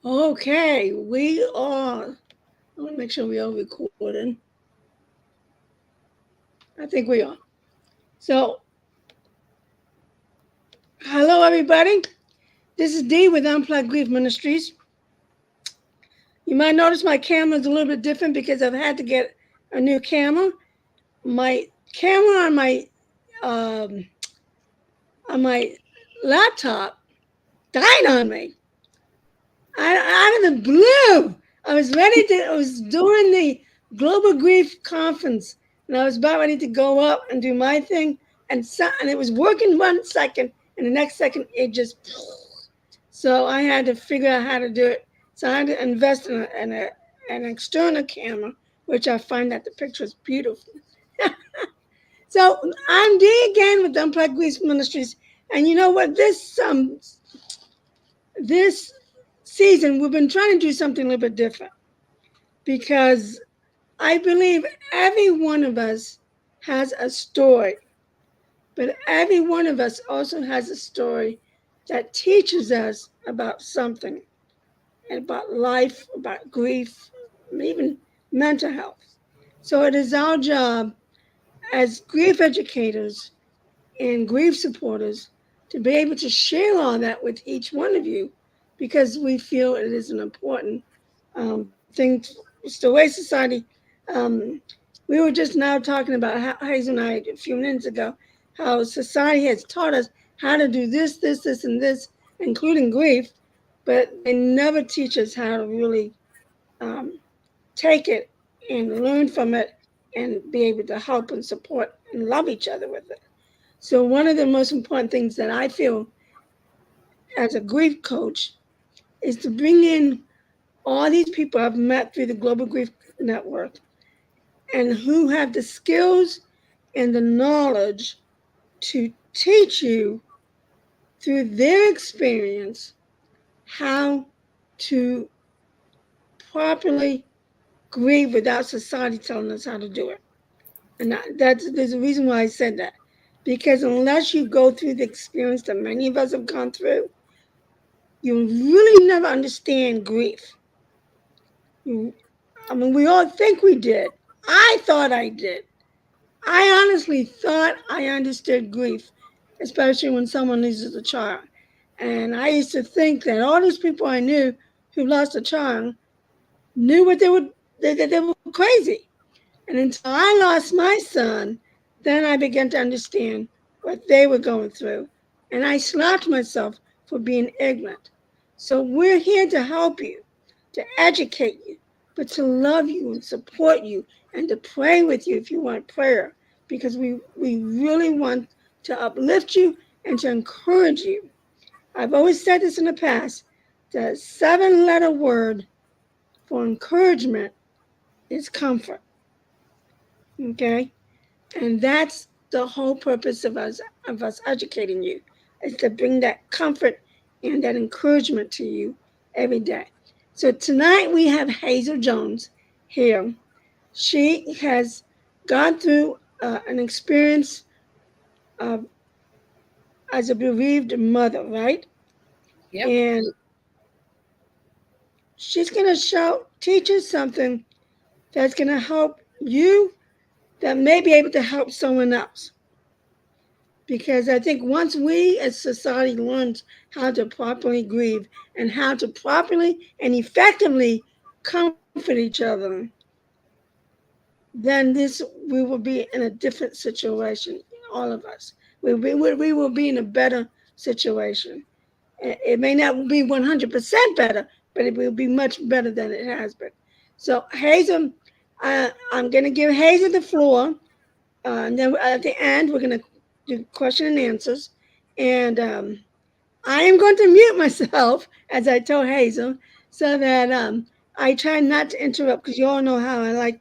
Okay, we are. I want to make sure we are recording. I think we are. So, hello everybody. This is Dee with Unplugged Grief Ministries. You might notice my camera is a little bit different because I've had to get a new camera. My camera um, on my laptop died on me. Out of the blue. I was ready to. It was during the Global Grief Conference, and I was about ready to go up and do my thing, and it was working 1 second, and the next second it just. So I had to figure out how to do it. So I had to invest in an external camera, which I find that the picture is beautiful. So I'm Dee again with Unplugged Grief Ministries, and you know what? This season we've been trying to do something a little bit different because I believe every one of us has a story, but every one of us also has a story that teaches us about something, about life, about grief, even mental health. So it is our job as grief educators and grief supporters to be able to share all that with each one of you because we feel it is an important thing. It's the way society. Um, we were just now talking about how Hazel and I a few minutes ago, how society has taught us how to do this, and this, including grief, but they never teach us how to really um, take it and learn from it and be able to help and support and love each other with it. So one of the most important things that I feel as a grief coach is to bring in all these people I've met through the Global Grief Network and who have the skills and the knowledge to teach you through their experience how to properly grieve without society telling us how to do it. And there's a reason why I said that. Because unless you go through the experience that many of us have gone through, you really never understand grief. I mean, we all think we did. I thought I did. I honestly thought I understood grief, especially when someone loses a child. And I used to think that all these people I knew who lost a child knew what they were crazy. And until I lost my son, then I began to understand what they were going through. And I slapped myself for being ignorant. So we're here to help you, to educate you, but to love you and support you and to pray with you if you want prayer, because we really want to uplift you and to encourage you. I've always said this in the past. The 7-letter word for encouragement is comfort. Okay? And that's the whole purpose of us educating you, is to bring that comfort and that encouragement to you every day. So tonight we have Hazel Jones here. She has gone through an experience uh, as a bereaved mother, right? Yep. And she's going to teach us something that's going to help you, that may be able to help someone else. Because I think once we as society learns how to properly grieve and how to properly and effectively comfort each other, then we will be in a different situation, all of us. We will be in a better situation. It may not be 100% better, but it will be much better than it has been. So Hazel, I'm going to give Hazel the floor. And then at the end, we're going to do question and answers. And I am going to mute myself, as I told Hazel, so that I try not to interrupt, because you all know how I like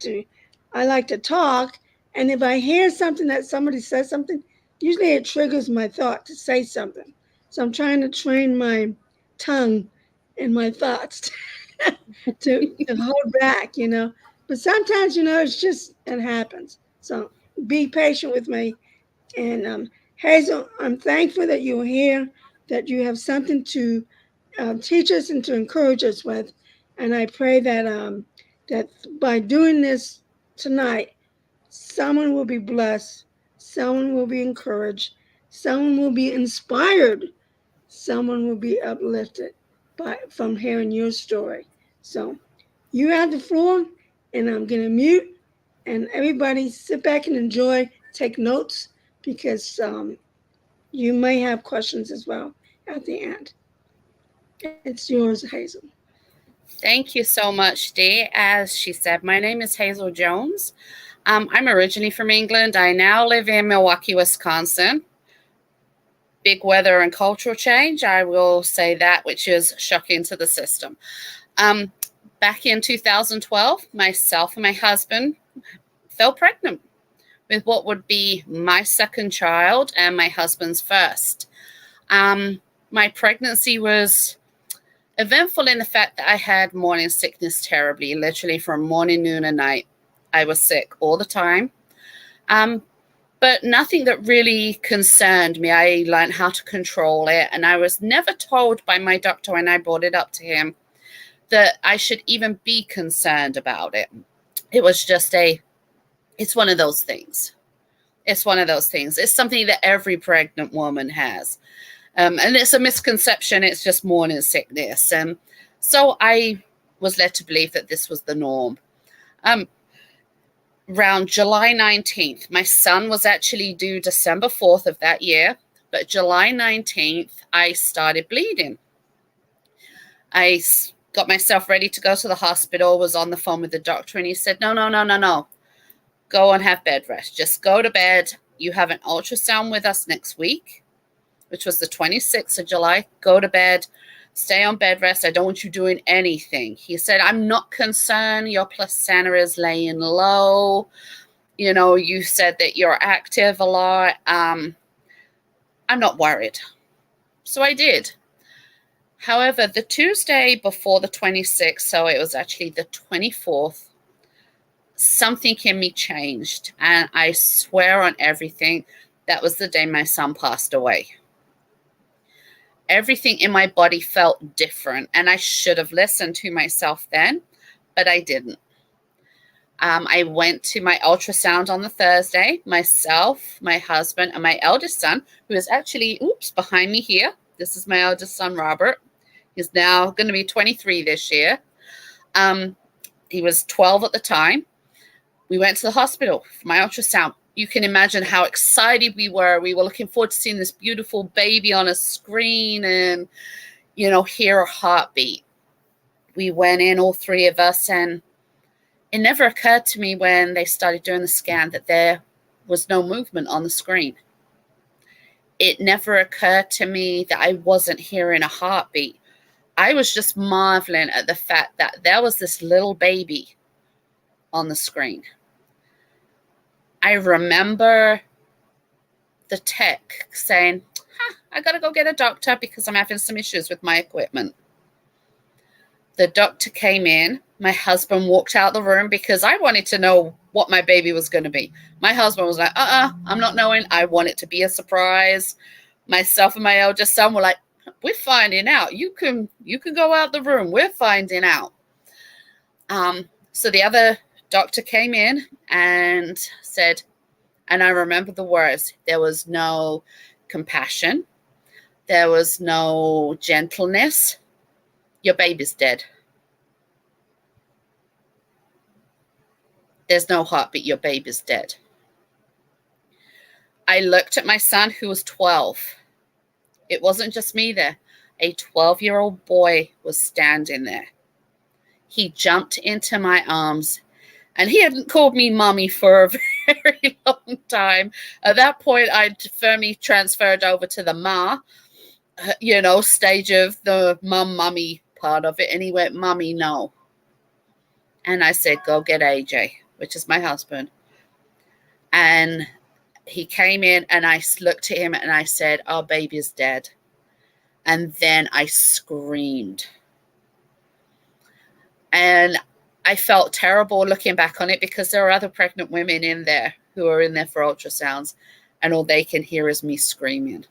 to talk. And if I hear something that somebody says something, usually it triggers my thought to say something. So I'm trying to train my tongue and my thoughts to hold back, you know. But sometimes, you know, it happens. So be patient with me. And Hazel, I'm thankful that you're here, that you have something to teach us and to encourage us with. And I pray that that by doing this tonight, someone will be blessed, someone will be encouraged, someone will be inspired, someone will be uplifted from hearing your story. So you have the floor, and I'm going to mute, and everybody sit back and enjoy, take notes, because you may have questions as well at the end. It's yours, Hazel. Thank you so much, Dee. As she said, my name is Hazel Jones. I'm originally from England. I now live in Milwaukee, Wisconsin. Big weather and cultural change, I will say that, which is shocking to the system. Back in 2012, myself and my husband fell pregnant with what would be my second child and my husband's first. My pregnancy was eventful in the fact that I had morning sickness terribly, literally from morning, noon, and night. I was sick all the time. But nothing that really concerned me. I learned how to control it. And I was never told by my doctor when I brought it up to him that I should even be concerned about it. It was just it's one of those things. It's one of those things. It's something that every pregnant woman has. And it's a misconception. It's just morning sickness. So I was led to believe that this was the norm. Around July 19th, my son was actually due December 4th of that year. But July 19th, I started bleeding. I got myself ready to go to the hospital, was on the phone with the doctor, and he said, no. Go and have bed rest. Just go to bed. You have an ultrasound with us next week, which was the 26th of July. Go to bed. Stay on bed rest. I don't want you doing anything. He said, I'm not concerned. Your placenta is laying low. You know, you said that you're active a lot. I'm not worried. So I did. However, the Tuesday before the 26th, so it was actually the 24th, something in me changed. And I swear on everything, that was the day my son passed away. Everything in my body felt different, and I should have listened to myself then, but I didn't. I went to my ultrasound on the Thursday, myself, my husband, and my eldest son, who is actually, behind me here. This is my eldest son, Robert. He's now going to be 23 this year. He was 12 at the time. We went to the hospital for my ultrasound. You can imagine how excited we were. We were looking forward to seeing this beautiful baby on a screen and, hear a heartbeat. We went in, all three of us, and it never occurred to me when they started doing the scan that there was no movement on the screen. It never occurred to me that I wasn't hearing a heartbeat. I was just marveling at the fact that there was this little baby on the screen. I remember the tech saying, I got to go get a doctor because I'm having some issues with my equipment. The doctor came in. My husband walked out the room because I wanted to know what my baby was going to be. My husband was like, I'm not knowing. I want it to be a surprise. Myself and my eldest son were like, we're finding out. You can go out the room. We're finding out. So the other doctor came in and said, and I remember the words, there was no compassion. There was no gentleness. Your baby's dead. There's no heartbeat. Your baby's dead. I looked at my son, who was 12. It wasn't just me there. A 12-year-old boy was standing there. He jumped into my arms, and he hadn't called me mommy for a very long time. At that point, I'd firmly transferred over to the ma, stage of the mummy part of it. And he went, Mommy, no. And I said, go get AJ, which is my husband. And he came in, and I looked at him and I said, our baby is dead. And then I screamed. And I felt terrible looking back on it because there are other pregnant women in there who are in there for ultrasounds, and all they can hear is me screaming.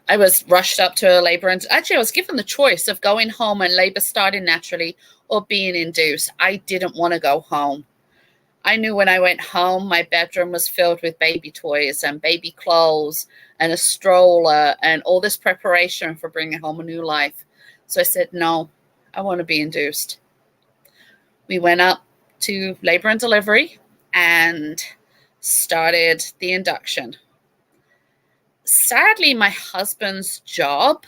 I was rushed up to a labor, and actually I was given the choice of going home and labor starting naturally or being induced. I didn't want to go home. I knew when I went home, my bedroom was filled with baby toys and baby clothes and a stroller and all this preparation for bringing home a new life. So I said, no, I want to be induced. We went up to labor and delivery and started the induction. Sadly, my husband's job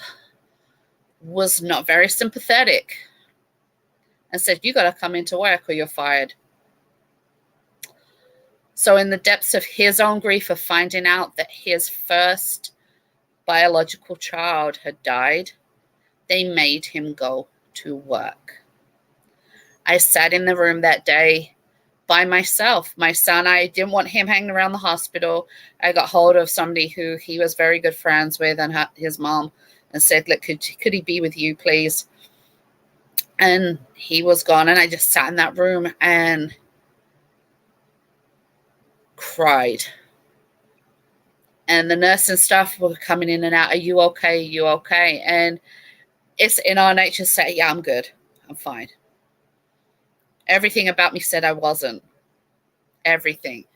was not very sympathetic and said, you got to come into work or you're fired. So in the depths of his own grief of finding out that his first biological child had died, they made him go to work. I sat in the room that day by myself. My son, I didn't want him hanging around the hospital. I got hold of somebody who he was very good friends with and his mom and said, look, could he be with you, please? And he was gone. And I just sat in that room and cried. And the nurse and staff were coming in and out. Are you okay? Are you okay? And it's in our nature to say, yeah, I'm good. I'm fine. Everything about me said I wasn't. Everything.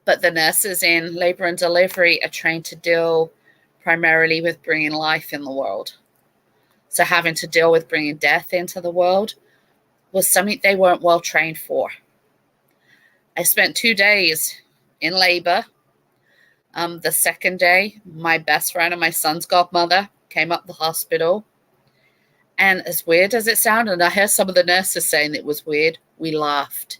But the nurses in labor and delivery are trained to deal primarily with bringing life in the world. So having to deal with bringing death into the world was something they weren't well trained for. I spent 2 days in labor. The second day, my best friend and my son's godmother came up the hospital. And as weird as it sounded, and I heard some of the nurses saying it was weird, we laughed.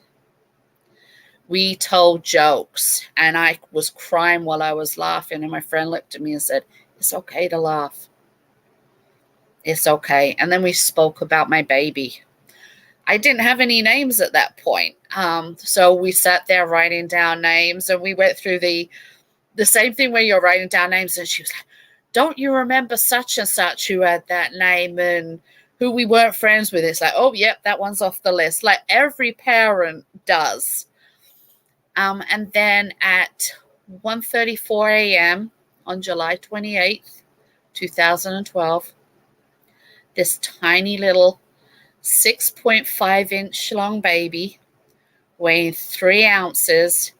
We told jokes, and I was crying while I was laughing. And my friend looked at me and said, it's okay to laugh. It's okay. And then we spoke about my baby. I didn't have any names at that point. So we sat there writing down names, and we went through the same thing where you're writing down names. And she was like, don't you remember such and such who had that name and who we weren't friends with? It's like, oh, yep, that one's off the list. Like every parent does. And then at 1:34 a.m. on July 28th, 2012, this tiny little 6.5-inch long baby weighing 3 ounces,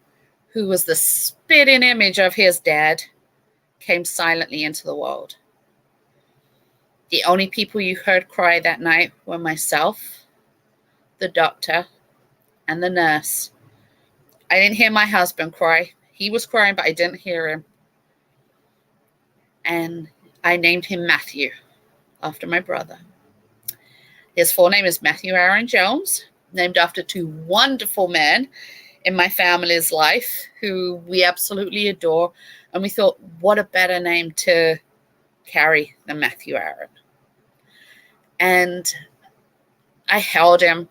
who was the spitting image of his dad, came silently into the world. The only people you heard cry that night were myself, the doctor, and the nurse. I didn't hear my husband cry. He was crying, but I didn't hear him. And I named him Matthew, after my brother. His full name is Matthew Aaron Jones, named after 2 wonderful men in my family's life who we absolutely adore. And we thought, what a better name to carry than Matthew Aaron. And I held him,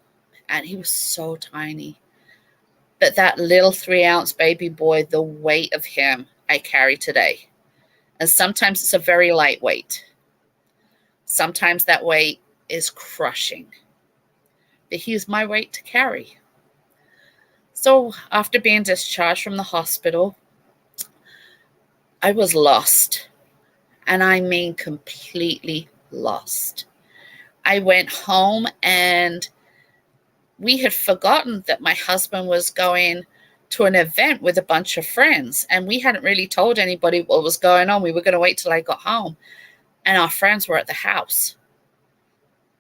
and he was so tiny. But that little 3-ounce baby boy, the weight of him I carry today. And sometimes it's a very lightweight. Sometimes that weight is crushing. But he's my weight to carry. So after being discharged from the hospital, I was lost. And I mean completely lost. I went home, and we had forgotten that my husband was going to an event with a bunch of friends. And we hadn't really told anybody what was going on. We were going to wait till I got home. And our friends were at the house.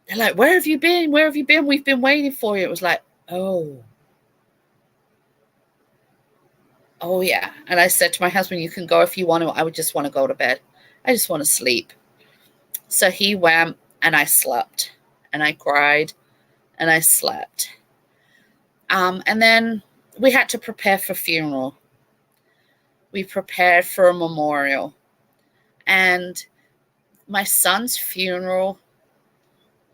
They're like, where have you been? Where have you been? We've been waiting for you. It was like, oh yeah. And I said to my husband, you can go if you want to. I would just want to go to bed. I just want to sleep. So he went, and I slept, and I cried, and I slept. And then we had to prepare for funeral. We prepared for a memorial. And my son's funeral,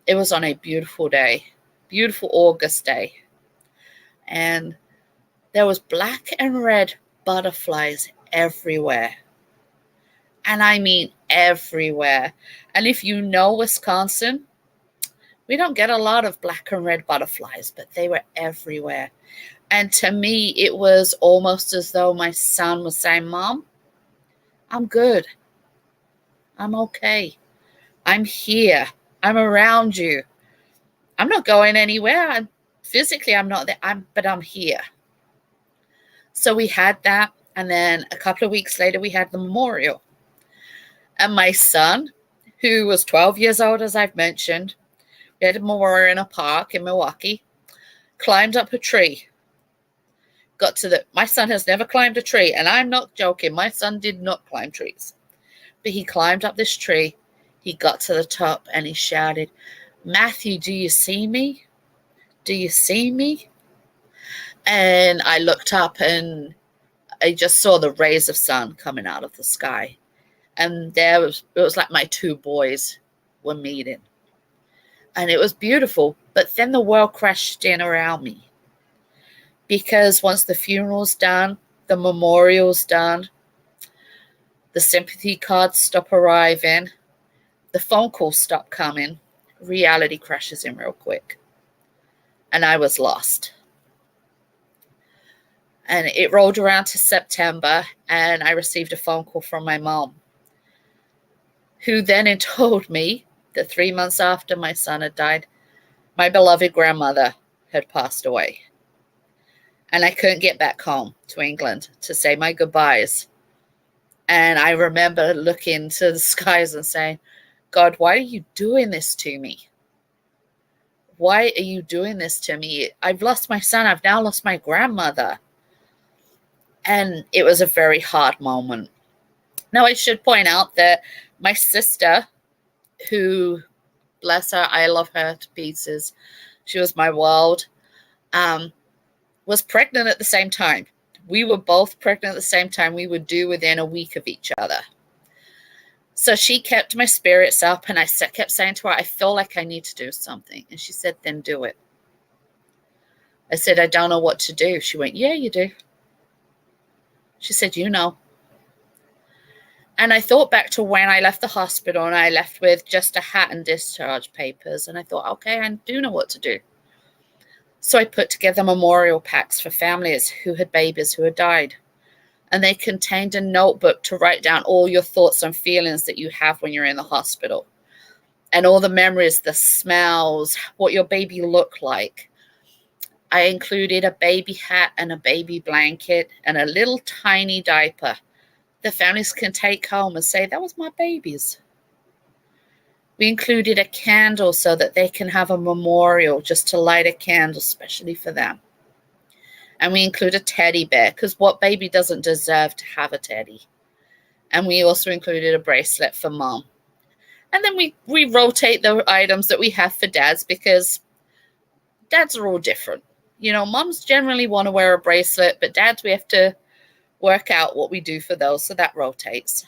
it was on a beautiful day, beautiful August day. And there was black and red butterflies everywhere. And I mean everywhere. And if you know Wisconsin, we don't get a lot of black and red butterflies, but they were everywhere. And to me, it was almost as though my son was saying, Mom, I'm good. I'm okay. I'm here. I'm around you. I'm not going anywhere. Physically, I'm not there, but I'm here. So we had that. And then a couple of weeks later, we had the memorial. And my son, who was 12 years old, as I've mentioned, we had a memorial in a park in Milwaukee, climbed up a tree. My son has never climbed a tree, and I'm not joking. My son did not climb trees. But he climbed up this tree. He got to the top and he shouted, "Matthew, do you see me? Do you see me?" And I looked up and I just saw the rays of sun coming out of the sky. And it was like my two boys were meeting. And it was beautiful. But then the world crashed in around me. Because once the funeral's done, the memorial's done, the sympathy cards stop arriving, the phone calls stop coming, reality crashes in real quick. And I was lost. And it rolled around to September, and I received a phone call from my mom, who then told me that 3 months after my son had died, my beloved grandmother had passed away. And I couldn't get back home to England to say my goodbyes. And I remember looking to the skies and saying, "God, why are you doing this to me? Why are you doing this to me? I've lost my son. I've now lost my grandmother." And it was a very hard moment. Now, I should point out that my sister, who, bless her, I love her to pieces, she was my world, was pregnant at the same time. We were both pregnant at the same time. We were due within a week of each other. So she kept my spirits up, and I kept saying to her, "I feel like I need to do something." And she said, "Then do it." I said, "I don't know what to do." She went, "Yeah, you do." She said, "You know." And I thought back to when I left the hospital, and I left with just a hat and discharge papers. And I thought, okay, I do know what to do. So I put together memorial packs for families who had babies who had died. And they contained a notebook to write down all your thoughts and feelings that you have when you're in the hospital. And all the memories, the smells, what your baby looked like. I included a baby hat and a baby blanket and a little tiny diaper the families can take home and say, "That was my baby's." We included a candle so that they can have a memorial, just to light a candle especially for them. And we include a teddy bear, because what baby doesn't deserve to have a teddy? And we also included a bracelet for mom. And then we rotate the items that we have for dads, because dads are all different. You know, moms generally want to wear a bracelet, but dads, we have to work out what we do for those, so that rotates.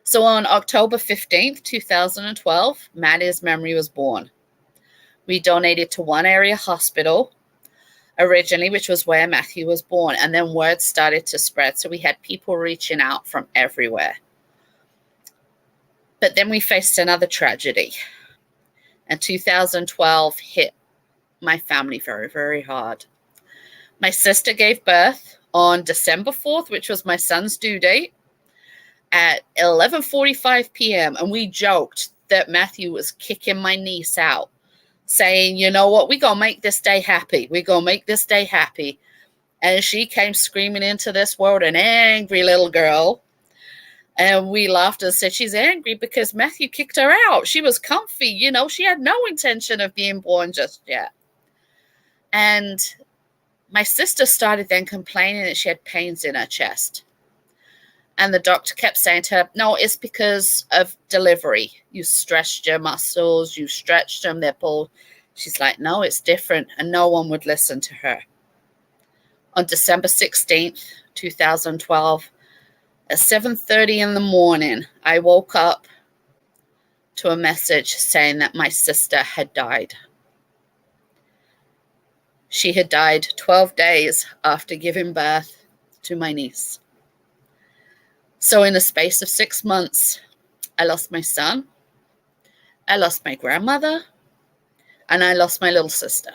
So on October 15th, 2012, Maddie's memory was born. We donated to one area hospital originally, which was where Matthew was born, and then word started to spread, so we had people reaching out from everywhere. But then we faced another tragedy, and 2012 hit my family very, very hard. My sister gave birth on December 4th, which was my son's due date, at 11:45 p.m. And we joked that Matthew was kicking my niece out, saying, "You know what? We're going to make this day happy. We're going to make this day happy." And she came screaming into this world, an angry little girl. And we laughed and said, "She's angry because Matthew kicked her out. She was comfy. You know, she had no intention of being born just yet." And my sister started then complaining that she had pains in her chest. And the doctor kept saying to her, "No, it's because of delivery. You stretched your muscles, you stretched them, they're pulled." She's like, "No, it's different." And no one would listen to her. On December 16th, 2012, at 7:30 in the morning, I woke up to a message saying that my sister had died. She had died 12 days after giving birth to my niece. So in the space of 6 months, I lost my son, I lost my grandmother, and I lost my little sister.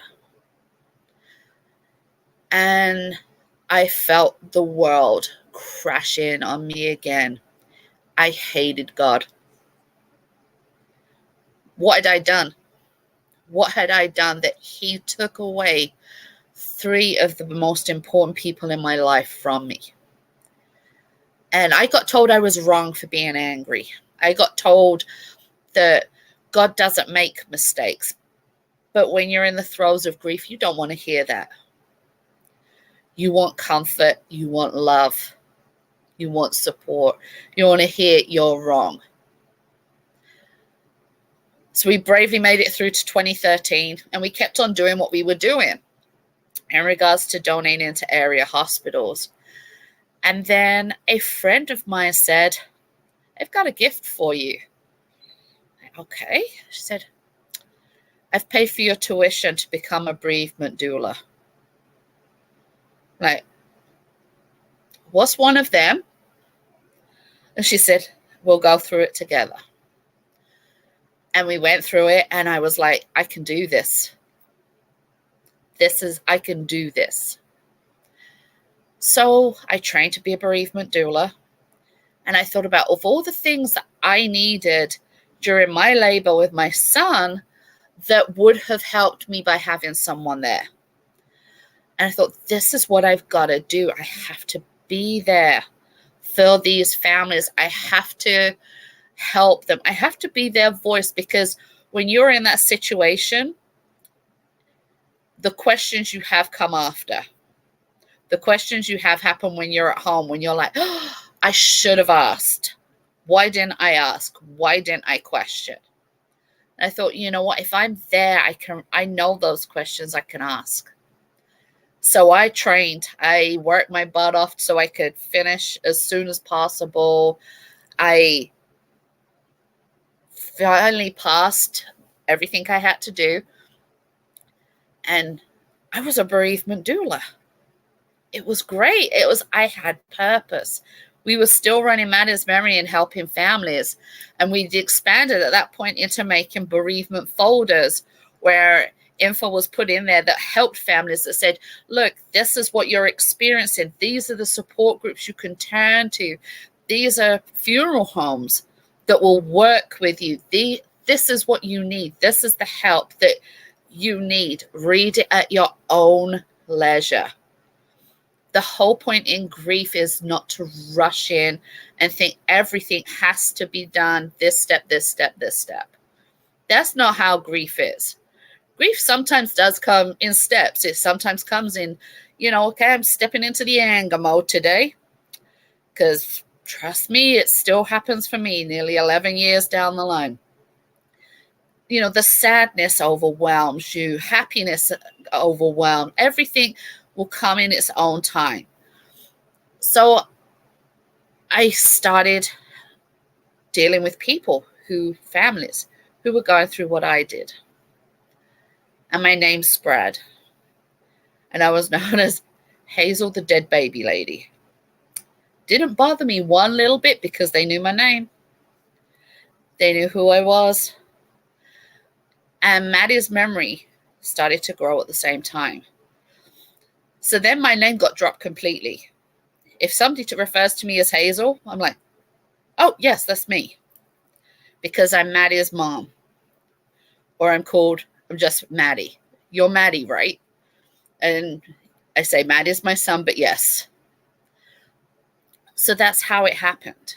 And I felt the world crash in on me again. I hated God. What had I done? What had I done that he took away 3 of the most important people in my life from me? And I got told I was wrong for being angry. I got told that God doesn't make mistakes. But when you're in the throes of grief, you don't want to hear that. You want comfort. You want love. You want support. You want to hear you're wrong. So we bravely made it through to 2013, and we kept on doing what we were doing in regards to donating to area hospitals. And then a friend of mine said, I've got a gift for you. Okay. She said, I've paid for your tuition to become a bereavement doula. Like, what's one of them? And she said, we'll go through it together. And we went through it, and I was like, I can do this. I can do this. So I trained to be a bereavement doula, and I thought about of all the things that I needed during my labor with my son that would have helped me by having someone there. And I thought, this is what I've got to do. I have to be there for these families. I have to help them. I have to be their voice, because when you're in that situation, the questions you have come after. The questions you have happen when you're at home, when you're like, oh, I should have asked. Why didn't I ask? Why didn't I question? And I thought, you know what? If I'm there, I know those questions I can ask. So I trained. I worked my butt off so I could finish as soon as possible. I finally passed everything I had to do. And I was a bereavement doula. It was great. I had purpose. We were still running Matters Memory and helping families. And we'd expanded at that point into making bereavement folders where info was put in there that helped families, that said, look, this is what you're experiencing. These are the support groups you can turn to. These are funeral homes that will work with you. This is what you need. This is the help that you need. Read it at your own leisure. The whole point in grief is not to rush in and think everything has to be done this step, this step, this step. That's not how grief is. Grief sometimes does come in steps. It sometimes comes in, okay, I'm stepping into the anger mode today. Because trust me, it still happens for me nearly 11 years down the line. The sadness overwhelms you. Happiness overwhelms. Everything will come in its own time. So I started dealing with families who were going through what I did. And my name spread. And I was known as Hazel, the dead baby lady. Didn't bother me one little bit because they knew my name. They knew who I was. And Maddie's memory started to grow at the same time. So then my name got dropped completely. If somebody refers to me as Hazel, I'm like, oh, yes, that's me. Because I'm Maddie's mom. Or I'm just Maddie. You're Maddie, right? And I say Maddie's my son, but yes. So that's how it happened.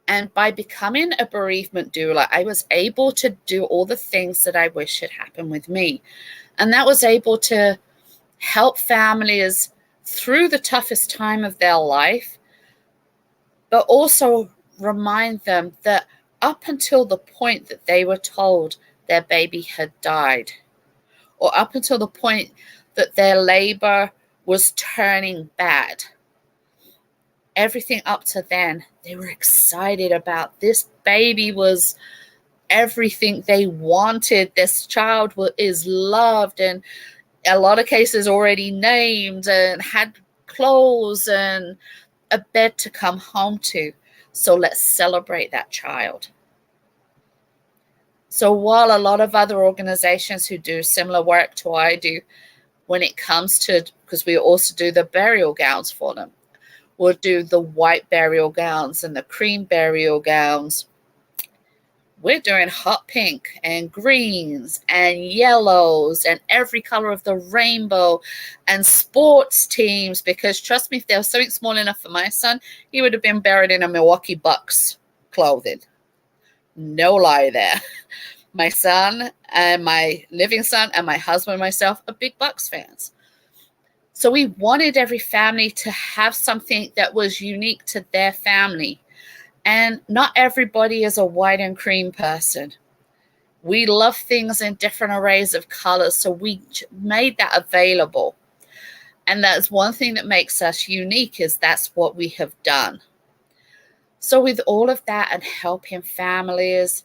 And by becoming a bereavement doula, I was able to do all the things that I wish had happened with me. And that was able to help families through the toughest time of their life, but also remind them that up until the point that they were told their baby had died, or up until the point that their labor was turning bad, everything up to then, they were excited about. This baby was everything they wanted. This child is loved, and a lot of cases already named, and had clothes and a bed to come home to. So let's celebrate that child. So while a lot of other organizations who do similar work to what I do, when it comes to, because we also do the burial gowns for them, We'll do the white burial gowns and the cream burial gowns. We're doing hot pink and greens and yellows and every color of the rainbow and sports teams, because trust me, if there was something small enough for my son, he would have been buried in a Milwaukee Bucks clothing. No lie there. My son and my living son and my husband and myself are big Bucks fans. So we wanted every family to have something that was unique to their family. And not everybody is a white and cream person. We love things in different arrays of colors, so we made that available. And that's one thing that makes us unique, is that's what we have done. So with all of that and helping families,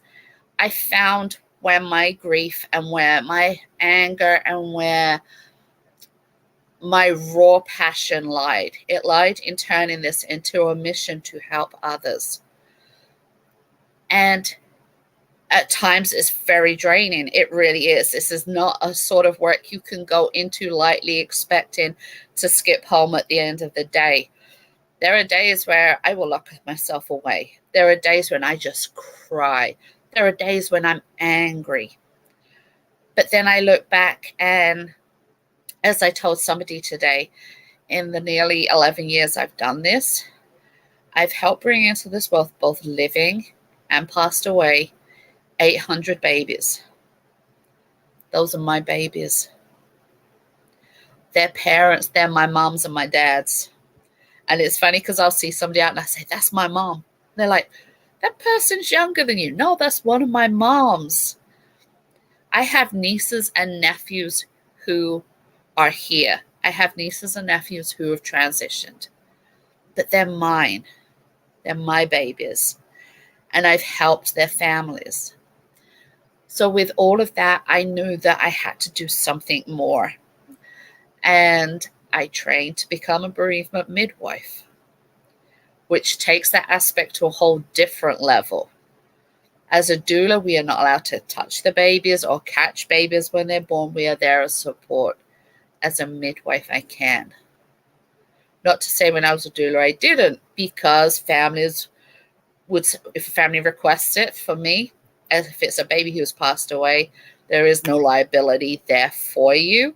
I found where my grief and where my anger and where my raw passion lied. It lied in turning this into a mission to help others. And at times it's very draining. It really is. This is not a sort of work you can go into lightly expecting to skip home at the end of the day. There are days where I will lock myself away. There are days when I just cry. There are days when I'm angry. But then I look back, and as I told somebody today, in the nearly 11 years I've done this, I've helped bring into this world, both living and passed away, 800 babies. Those are my babies. Their parents, they're my moms and my dads. And it's funny because I'll see somebody out and I say, that's my mom. They're like, that person's younger than you. No, that's one of my moms. I have nieces and nephews who are here. I have nieces and nephews who have transitioned. But they're mine. They're my babies. And I've helped their families. So with all of that, I knew that I had to do something more. And I trained to become a bereavement midwife, which takes that aspect to a whole different level. As a doula, we are not allowed to touch the babies or catch babies when they're born. We are there as support. As a midwife, I can. Not to say when I was a doula, I didn't, because families would, if a family requests it for me, as if it's a baby who's passed away, there is no liability there for you.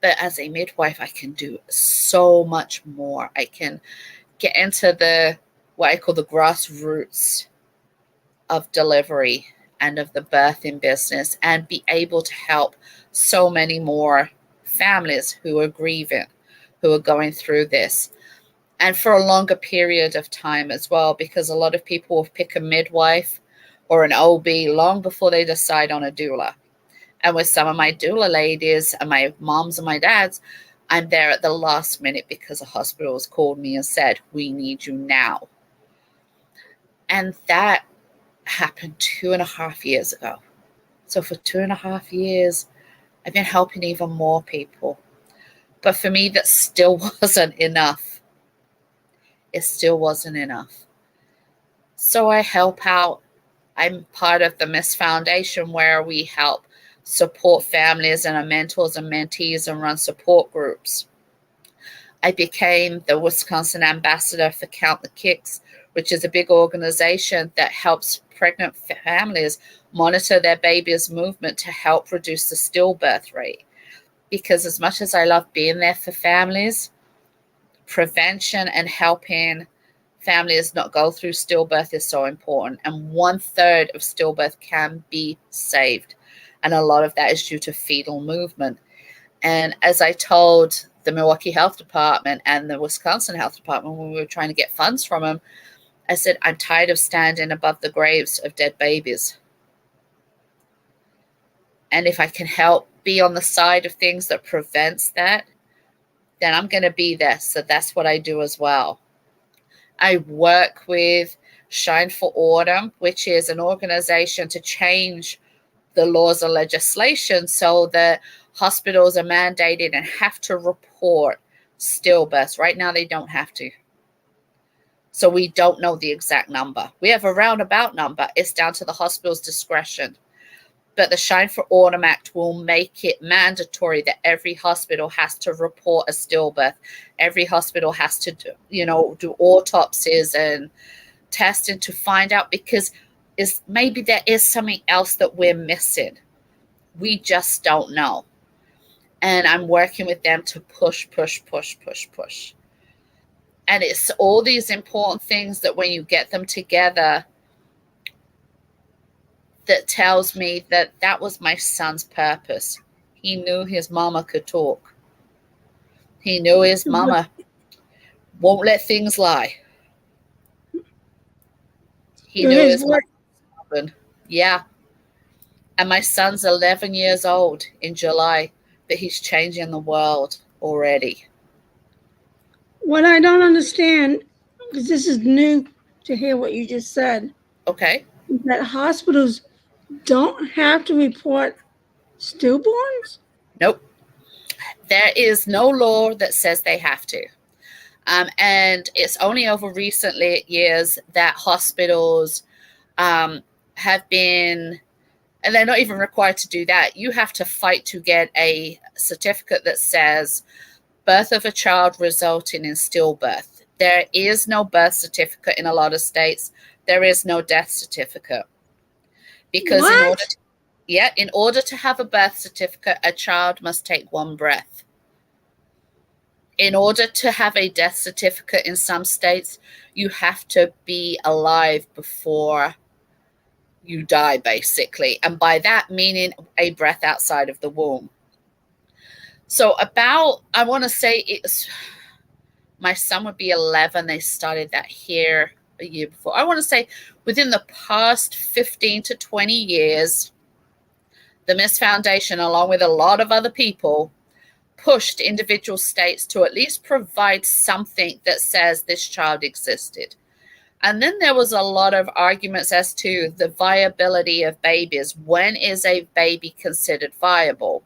But as a midwife, I can do so much more. I can get into the, what I call the grassroots of delivery and of the birthing business, and be able to help so many more families who are grieving, who are going through this. And for a longer period of time as well, because a lot of people will pick a midwife or an OB long before they decide on a doula. And with some of my doula ladies and my moms and my dads, I'm there at the last minute because a hospital has called me and said, we need you now. And that happened 2.5 years ago. So for 2.5 years, I've been helping even more people. But for me, that still wasn't enough. It still wasn't enough. So I help out. I'm part of the Miss Foundation, where we help support families and our mentors and mentees and run support groups. I became the Wisconsin ambassador for Count the Kicks, which is a big organization that helps pregnant families monitor their baby's movement to help reduce the stillbirth rate. Because as much as I love being there for families, prevention and helping families not go through stillbirth is so important. And 1/3 of stillbirth can be saved. And a lot of that is due to fetal movement. And as I told the Milwaukee Health Department and the Wisconsin Health Department when we were trying to get funds from them, I said, I'm tired of standing above the graves of dead babies. And if I can help be on the side of things that prevents that, then I'm going to be there. So that's what I do as well. I work with Shine for Autumn, which is an organization to change the laws and legislation so that hospitals are mandated and have to report stillbirths. Right now, they don't have to. So we don't know the exact number. We have a roundabout number. It's down to the hospital's discretion. But the Shine for Autumn Act will make it mandatory that every hospital has to report a stillbirth. Every hospital has to do autopsies and testing to find out, because maybe there is something else that we're missing. We just don't know. And I'm working with them to push. And it's all these important things that when you get them together, that tells me that that was my son's purpose. He knew his mama could talk. He knew his mama won't let things lie. He knew his mama was stubborn. Yeah. And my son's 11 years old in July, but he's changing the world already. What I don't understand, because this is new to hear what you just said. Okay. That hospitals don't have to report stillborns? Nope. There is no law that says they have to. And it's only over recent years that hospitals have been, and they're not even required to do that. You have to fight to get a certificate that says birth of a child resulting in stillbirth. There is no birth certificate in a lot of states. There is no death certificate. Because in order to have a birth certificate, a child must take one breath. In order to have a death certificate in some states, you have to be alive before you die, basically. And by that meaning a breath outside of the womb. So I want to say my son would be 11. They started that here a year before. I want to say within the past 15 to 20 years, the Miss Foundation, along with a lot of other people, pushed individual states to at least provide something that says this child existed. And then there was a lot of arguments as to the viability of babies. When is a baby considered viable?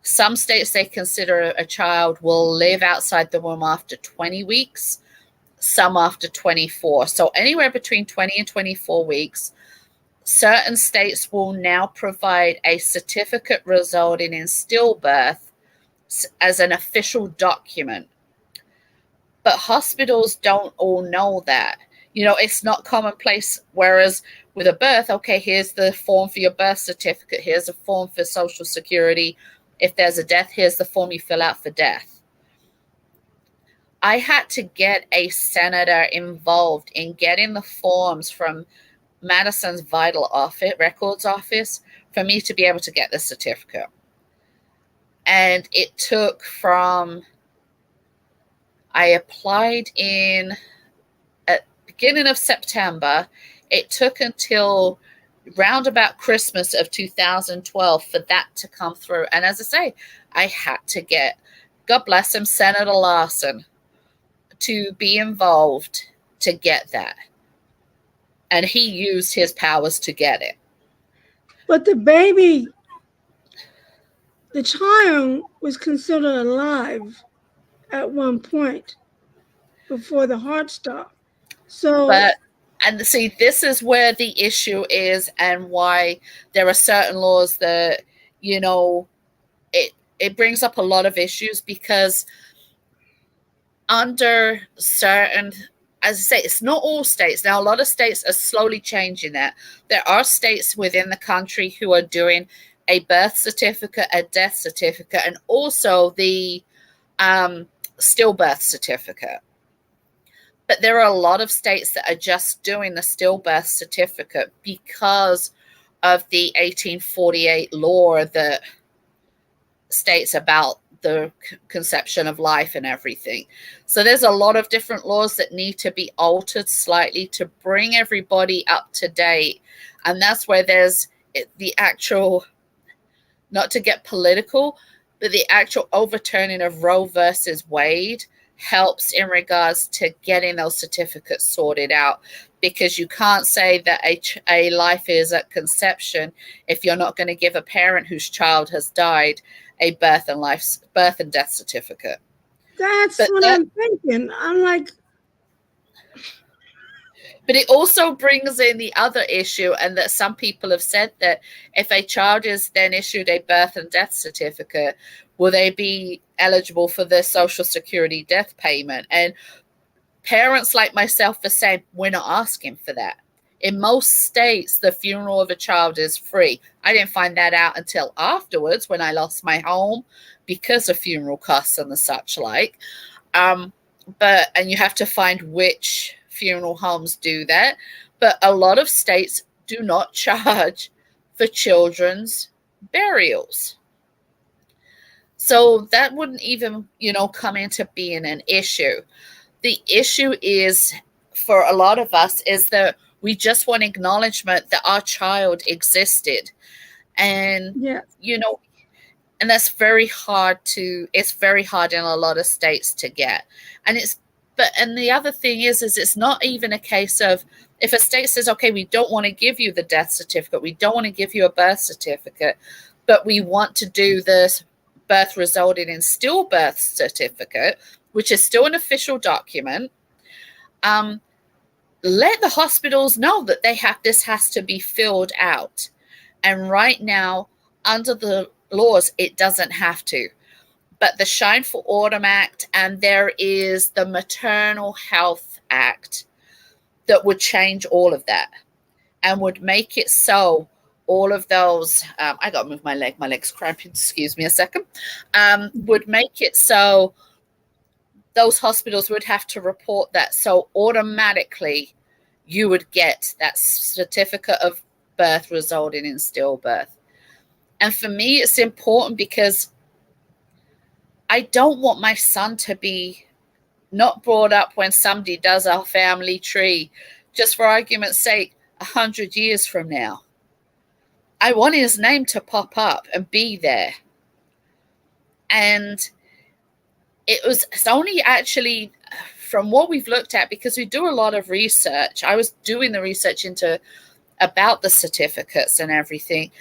Some states, they consider a child will live outside the womb after 20 weeks, some after 24. So anywhere between 20 and 24 weeks. Certain states will now provide a certificate resulting in stillbirth as an official document. But hospitals don't all know that. It's not commonplace. Whereas with a birth, okay, here's the form for your birth certificate. Here's a form for Social Security. If there's a death, here's the form you fill out for death. I had to get a senator involved in getting the forms from Madison's Vital Records Office for me to be able to get the certificate. And it took I applied at beginning of September. It took until round about Christmas of 2012 for that to come through. And as I say, I had to get, God bless him, Senator Larson, to be involved to get that. And he used his powers to get it. But the child was considered alive at one point before the heart stopped. And see, this is where the issue is, and why there are certain laws that, it brings up a lot of issues, because under certain, as I say, it's not all states. Now, a lot of states are slowly changing that. There are states within the country who are doing a birth certificate, a death certificate, and also the stillbirth certificate. But there are a lot of states that are just doing the stillbirth certificate because of the 1848 law that states about the conception of life and everything. So there's a lot of different laws that need to be altered slightly to bring everybody up to date. And that's where there's the actual, not to get political, but the actual overturning of Roe versus Wade helps in regards to getting those certificates sorted out, because you can't say that a life is at conception if you're not going to give a parent whose child has died a birth and death certificate. That's what I'm thinking. I'm like, But it also brings in the other issue, and that some people have said that if a child is then issued a birth and death certificate, will they be eligible for the Social Security death payment? And parents like myself are saying, we're not asking for that. In most states, the funeral of a child is free. I didn't find that out until afterwards when I lost my home because of funeral costs and the such like. And you have to find which funeral homes do that. But a lot of states do not charge for children's burials. So that wouldn't even, come into being an issue. The issue is, for a lot of us, is that we just want acknowledgement that our child existed. And, and that's very hard it's very hard in a lot of states to get. And the other thing is it's not even a case of, if a state says, okay, we don't want to give you the death certificate, we don't want to give you a birth certificate, but we want to do this birth resulting in stillbirth certificate, which is still an official document, let the hospitals know that this has to be filled out. And right now, under the laws, it doesn't have to. But the Shine for Autumn Act, and there is the Maternal Health Act that would change all of that and would make it so all of those, I got to move my leg's cramping, excuse me a second, would make it so those hospitals would have to report that. So automatically you would get that certificate of birth resulting in stillbirth. And for me, it's important because I don't want my son to be not brought up when somebody does our family tree, just for argument's sake, 100 years from now. I want his name to pop up and be there. And it's only actually from what we've looked at, because we do a lot of research. I was doing the research about the certificates and everything.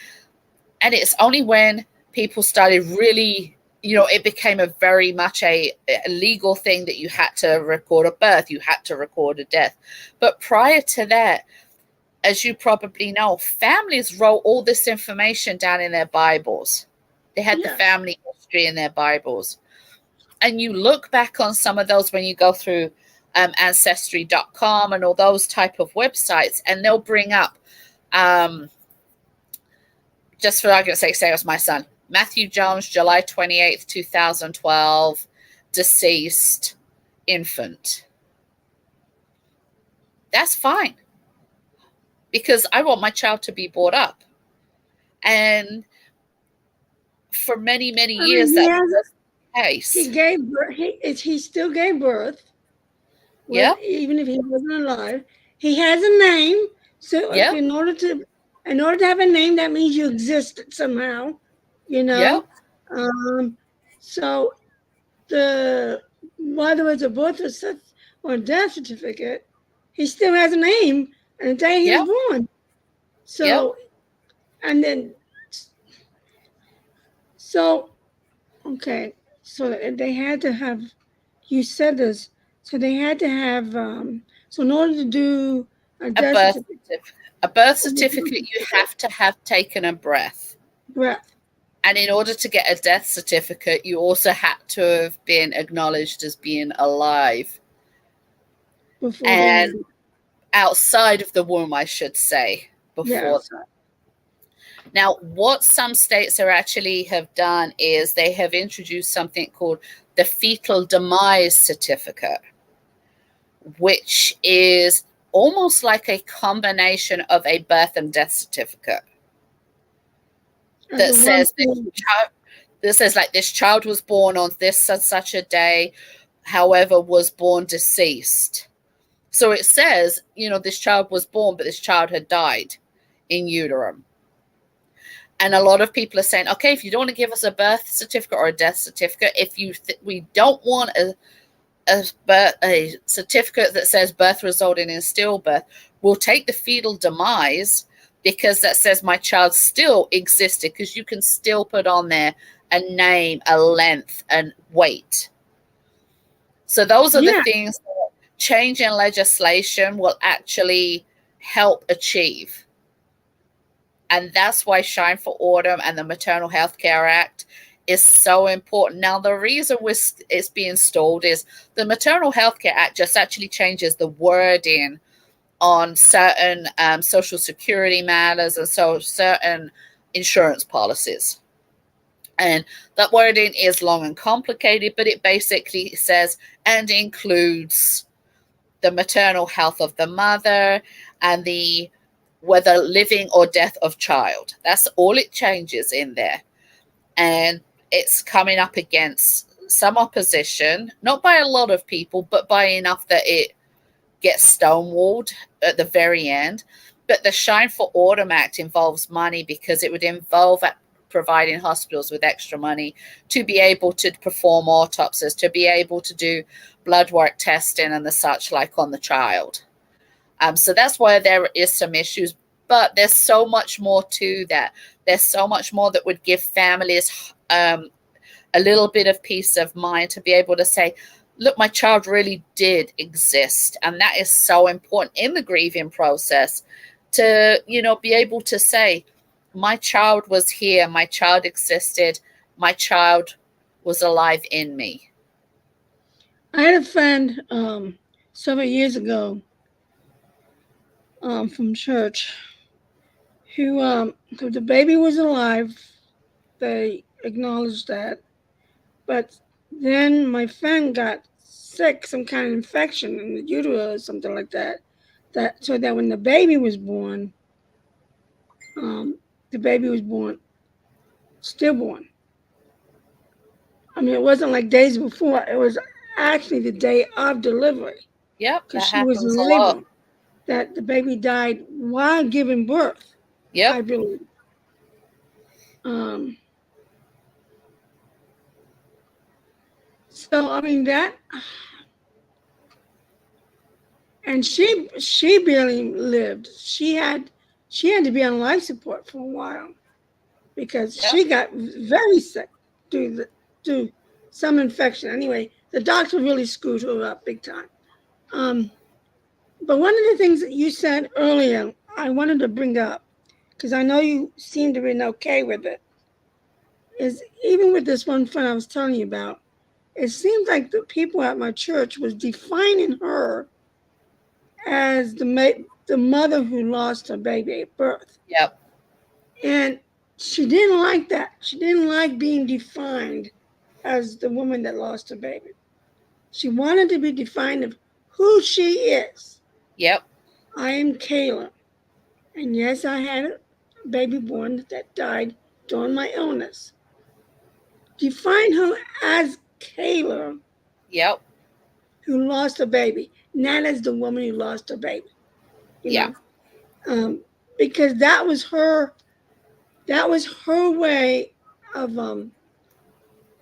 And it's only when people started really, it became a very much a legal thing that you had to record a birth, you had to record a death. But prior to that, as you probably know, families wrote all this information down in their Bibles. They had the family history in their Bibles. And you look back on some of those when you go through Ancestry.com and all those type of websites, and they'll bring up, just for argument's sake, say it was my son, Matthew Jones, July 28th, 2012, deceased infant. That's fine, because I want my child to be brought up. And for many, many years, that was the case. He gave birth. He still gave birth. Yeah. Even if he wasn't alive, he has a name. So in order to have a name, that means you existed somehow. So whether it's a birth or death certificate, he still has a name and the day he was born. So, and then, okay. So they had to have, you said this, so they had to have, so in order to do a birth certificate, you have to have taken a breath. And in order to get a death certificate, you also had to have been acknowledged as being alive. And outside of the womb, I should say, before that. Now, what some states have done is they have introduced something called the fetal demise certificate, which is almost like a combination of a birth and death certificate. That says this child was born on this such a day, however, was born deceased. So it says, this child was born, but this child had died in utero. And a lot of people are saying, okay, if you don't want to give us a birth certificate or a death certificate, if we don't want a certificate that says birth resulting in stillbirth, we'll take the fetal demise, because that says my child still existed, because you can still put on there a name, a length, and weight. So those are the things that change in legislation will actually help achieve. And that's why Shine for Autumn and the Maternal Health Care Act is so important. Now, the reason it's being stalled is the Maternal Health Care Act just actually changes the wording on certain Social Security matters and so certain insurance policies. And that wording is long and complicated, but it basically says and includes the maternal health of the mother and the whether living or death of child. That's all it changes in there. And it's coming up against some opposition, not by a lot of people, but by enough that it gets stonewalled at the very end. But the Shine for Autumn Act involves money because it would involve providing hospitals with extra money to be able to perform autopsies, to be able to do blood work testing and the such like on the child. So that's why there is some issues, but there's so much more to that. There's so much more that would give families a little bit of peace of mind to be able to say, look, my child really did exist. And that is so important in the grieving process to, be able to say, my child was here, my child existed, my child was alive in me. I had a friend several years ago from church who the baby was alive. They acknowledged that, but then my friend got sick, some kind of infection in the uterus or something like that. So that when the baby was born, stillborn. I mean, it wasn't like days before. It was actually the day of delivery. Yep, because she was in labor. That the baby died while giving birth. Yep. I believe. So I mean that, and she barely lived. She had to be on life support for a while because she got very sick due some infection. Anyway, the doctor really screwed her up big time. But one of the things that you said earlier, I wanted to bring up, because I know you seem to be okay with it, is even with this one friend I was telling you about, it seems like the people at my church was defining her as the mother who lost her baby at birth. Yep. And she didn't like that. She didn't like being defined as the woman that lost her baby. She wanted to be defined of who she is. Yep. I am Kayla. And yes, I had a baby born that died during my illness. Define her as Kayla. Yep. Who lost a baby, not as the woman who lost her baby. You know? Because that was her way of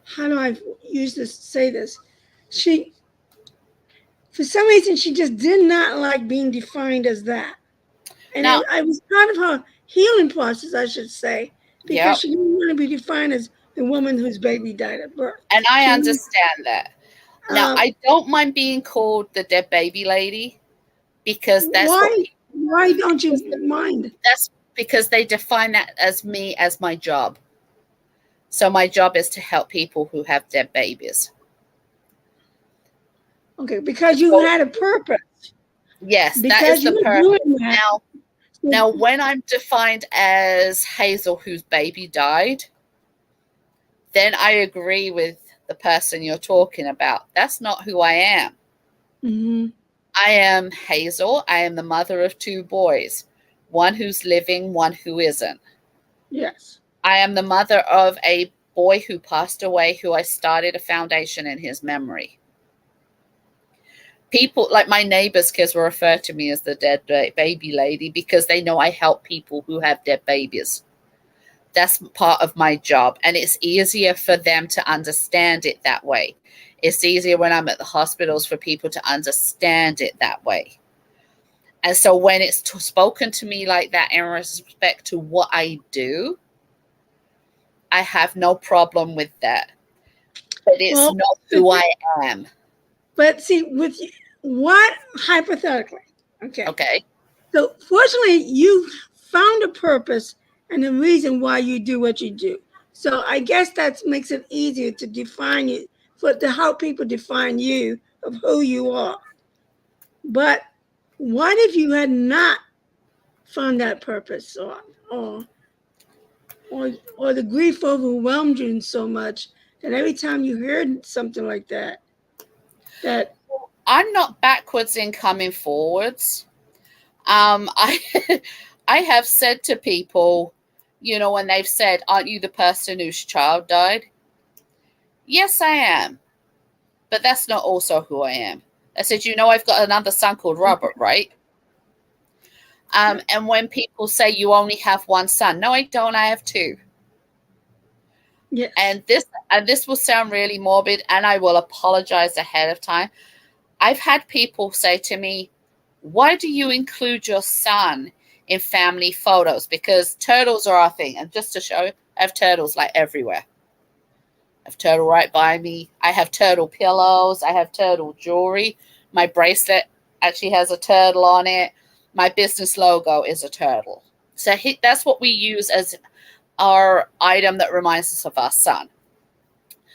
how do I say this? She, for some reason, she just did not like being defined as that. And I was part of her healing process, I should say, because she didn't want to be defined as the woman whose baby died at birth. And I understand that. Now, I don't mind being called the dead baby lady because that's why don't you mind? That's because they define that as me as my job. So my job is to help people who have dead babies. Okay, because you had a purpose. Yes, that is the purpose. Now, when I'm defined as Hazel whose baby died, then I agree with the person you're talking about. That's not who I am. Mm-hmm. I am Hazel. I am the mother of 2 boys, one who's living, one who isn't. Yes. I am the mother of a boy who passed away, who I started a foundation in his memory. People, like my neighbors' kids, will refer to me as the dead baby lady because they know I help people who have dead babies. That's part of my job, and it's easier for them to understand it that way. It's easier when I'm at the hospitals for people to understand it that way. And so when it's spoken to me like that in respect to what I do, I have no problem with that. But it's not who I am. But see, what hypothetically? Okay. Okay. So fortunately, you found a purpose and a reason why you do what you do. So I guess that makes it easier to define you, for to help people define you of who you are. But what if you had not found that purpose, or or the grief overwhelmed you so much that every time you heard something like that, that I'm not backwards in coming forwards. I I have said to people, when they've said, "Aren't you the person whose child died?" Yes, I am, but that's not also who I am. I said, I've got another son called Robert, right? And when people say you only have one son, no, I don't. I have two. yes, And this will sound really morbid, and I will apologize ahead of time. I've had people say to me, "Why do you include your son in family photos?" Because turtles are our thing. And just to show you, I have turtles like everywhere. I have turtle right by me. I have turtle pillows. I have turtle jewelry. My bracelet actually has a turtle on it. My business logo is a turtle. So that's what we use as our item that reminds us of our son.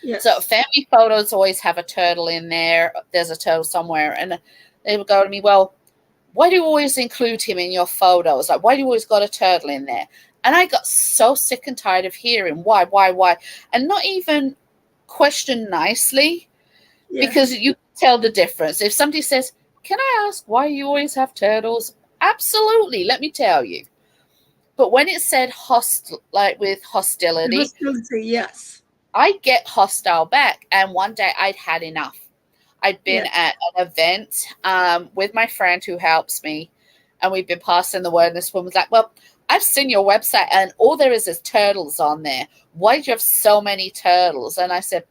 yes, So family photos always have a turtle in there. There's a turtle somewhere. And they would go to me, "Well, why do you always include him in your photos? Like, why do you always got a turtle in there?" And I got so sick and tired of hearing why, and not even question nicely, because yes. you tell the difference. If somebody says, "Can I ask why you always have turtles?" Absolutely, let me tell you. But when it said like with hostility, Hostility, yes, I get hostile back. And one day I'd had enough. I'd been yes. at an event with my friend who helps me, and we've been passing the word. And this woman's like, "Well, I've seen your website, and all there is turtles on there. Why do you have so many turtles?" And I said,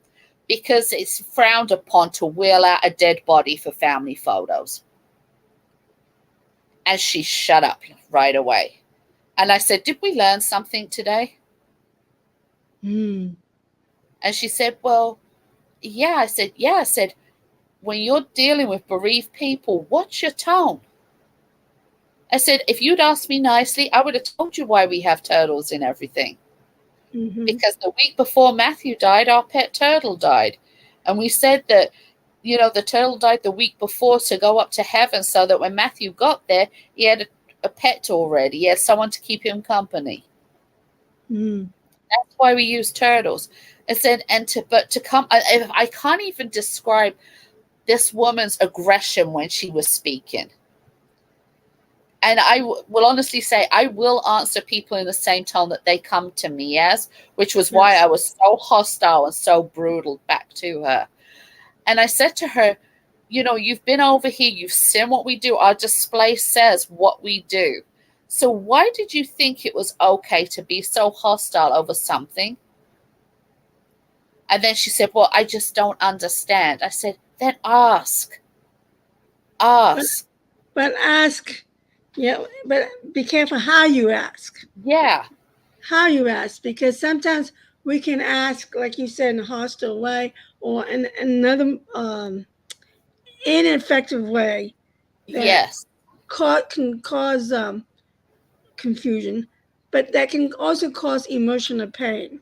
"Because it's frowned upon to wheel out a dead body for family photos." And she shut up right away. And I said, "Did we learn something today?" Mm. And she said, "Well, yeah." I said, "Yeah." I said, "When you're dealing with bereaved people, what's your tone?" I said, "If you'd asked me nicely, I would have told you why we have turtles in everything. Mm-hmm. Because the week before Matthew died, our pet turtle died. And we said that, the turtle died the week before to go up to heaven, so that when Matthew got there, he had a pet already. He had someone to keep him company. Mm. That's why we use turtles." I said, but to come, I can't even describe this woman's aggression when she was speaking. And I will honestly say, I will answer people in the same tone that they come to me as, which was why Yes. I was so hostile and so brutal back to her. And I said to her, "You've been over here, you've seen what we do. Our display says what we do. So why did you think it was okay to be so hostile over something?" And then she said, "Well, I just don't understand." I said, "Then ask. But Ask." but ask, yeah. But be careful how you ask. Yeah. How you ask, because sometimes we can ask, like you said, in a hostile way, or in another ineffective way that Yes. can cause confusion, but that can also cause emotional pain.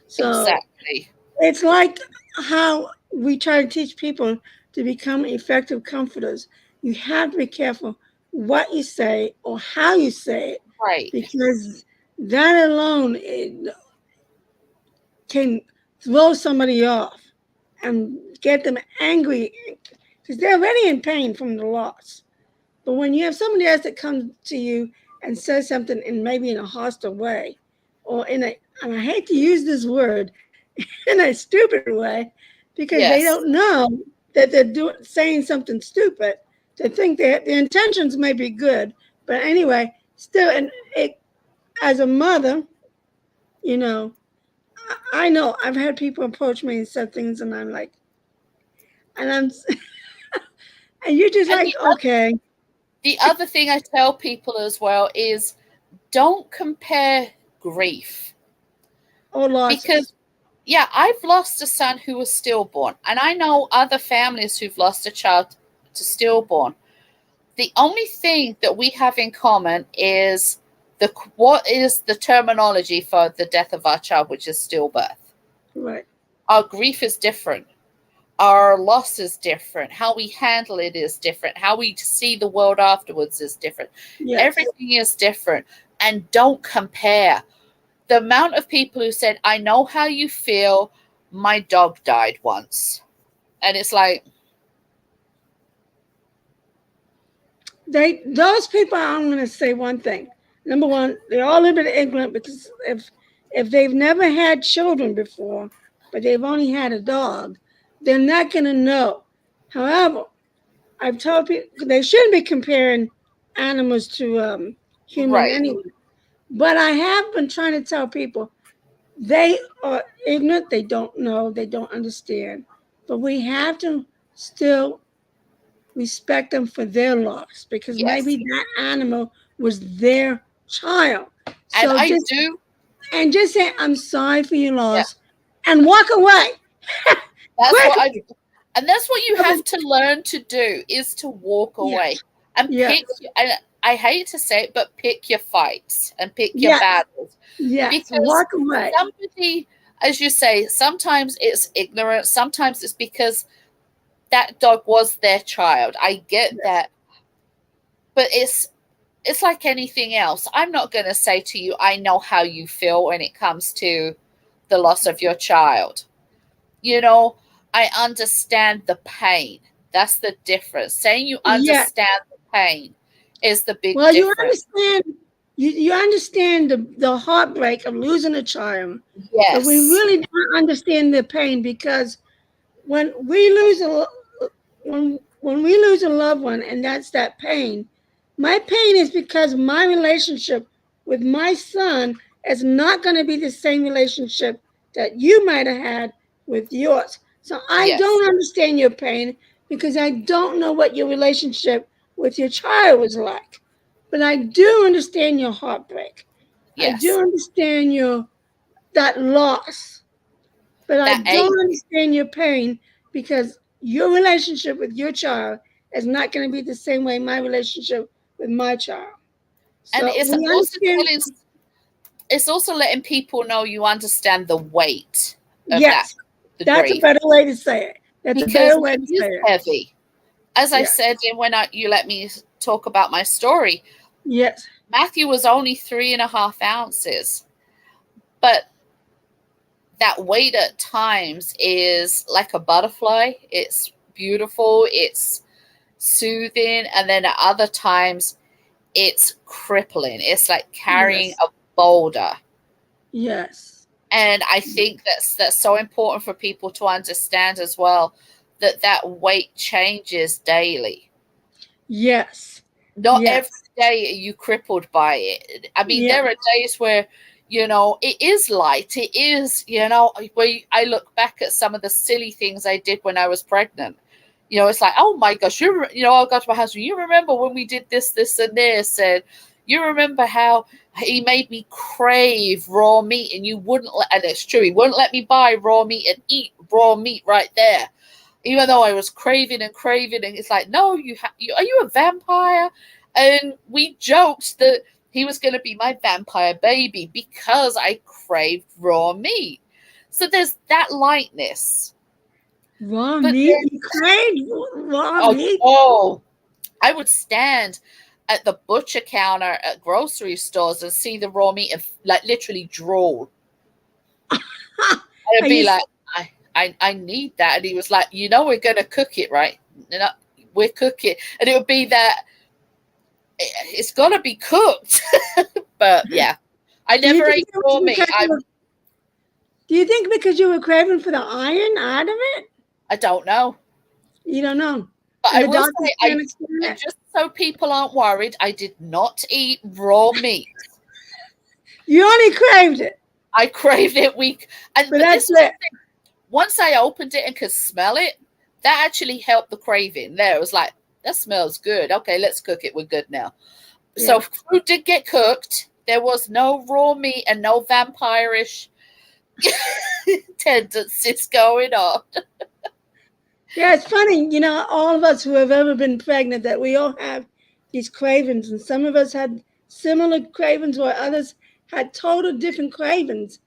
So Exactly. it's like how we try to teach people to become effective comforters. You have to be careful what you say or how you say it, Right. because that alone can throw somebody off and get them angry, because they're already in pain from the loss. But when you have somebody else that comes to you and says something in maybe in a hostile way, or and I hate to use this word, in a stupid way, because they Yes. don't know that they're saying something stupid. They think that their intentions may be good, but anyway, still, and it, as a mother, you know, I know I've had people approach me and said things, and I'm like, and I'm, and you're just And like, okay, the other thing I tell people as well is, don't compare grief. all losses. Because, yeah, I've lost a son who was stillborn, and I know other families who've lost a child to stillborn. The only thing that we have in common is what is the terminology for the death of our child, which is stillbirth. Right. Our grief is different. Our loss is different. How we handle it is different. How we see the world afterwards is different. Yes. Everything is different. And don't compare. The amount of people who said, I know how you feel. My dog died once. And it's like, those people, I'm going to say one thing. Number one, they're all a little bit ignorant, because if they've never had children before, but they've only had a dog, they're not going to know. However, I've told people they shouldn't be comparing animals to human right. anyway. But I have been trying to tell people they are ignorant, they don't know, they don't understand. But we have to still respect them for their loss, because Yes. maybe that animal was their child. And So I just do. and just say, I'm sorry for your Yeah. loss, and walk away. That's what Quickly. and that's what you have to learn to do, is to walk away. Yes. And Yes. pick, and I hate to say it, but pick your fights and pick your Yes. battles. Yes. Because Walk away. somebody, as you say, sometimes it's ignorance, sometimes it's because that dog was their child. I get Yes. that. But it's like anything else. I'm not going to say to you, I know how you feel when it comes to the loss of your child. You know, I understand the pain. That's the difference. Saying you understand the pain is the big difference. You understand. You understand the heartbreak of losing a child. Yes. But we really don't understand the pain, because when we lose when we lose a loved one, and that's that pain, my pain is because my relationship with my son is not going to be the same relationship that you might have had with yours. So I don't understand your pain, because I don't know what your relationship with your child was like. But I do understand your heartbreak. Yes. I do understand that loss. But I don't understand your pain, because your relationship with your child is not going to be the same way my relationship with my child. So and it's we also understand. it's also letting people know you understand the weight of Yes, that's grief. a better way to say it. That's a better way to say it. Heavy. As I said, when you let me talk about my story. Yes. Matthew was only 3.5 ounces, but that weight at times is like a butterfly. It's beautiful. It's soothing. And then at other times it's crippling. It's like carrying a boulder. Yes. And I think that's so important for people to understand as well, that weight changes daily. Yes. Not every day are you crippled by it. I mean, there are days where, it is light. It is, where I look back at some of the silly things I did when I was pregnant. It's like, oh my gosh, I'll go to my husband. You remember when we did this, this, and this? And you remember how he made me crave raw meat, and you wouldn't and it's true, he wouldn't let me buy raw meat and eat raw meat right there. Even though I was craving, and it's like, no, are you a vampire? And we joked that he was going to be my vampire baby because I craved raw meat. So there's that lightness. Raw meat? You craved raw meat? Oh, I would stand at the butcher counter at grocery stores and see the raw meat and literally drool. I'd be like, I need that. And he was like, we're going to cook it, right? We're cooking. And it would be that it's got to be cooked. But yeah, I never ate raw meat. Do you think because you were craving for the iron out of it? I don't know. You don't know. But I will say, just so people aren't worried, I did not eat raw meat. You only craved it. I craved it but that's it. Once I opened it and could smell it, that actually helped the craving. There, it was like, that smells good. Okay, let's cook it. We're good now. Yeah. So food did get cooked. There was no raw meat and no vampire-ish tendencies going on. Yeah, it's funny, all of us who have ever been pregnant, that we all have these cravings, and some of us had similar cravings, while others had total different cravings,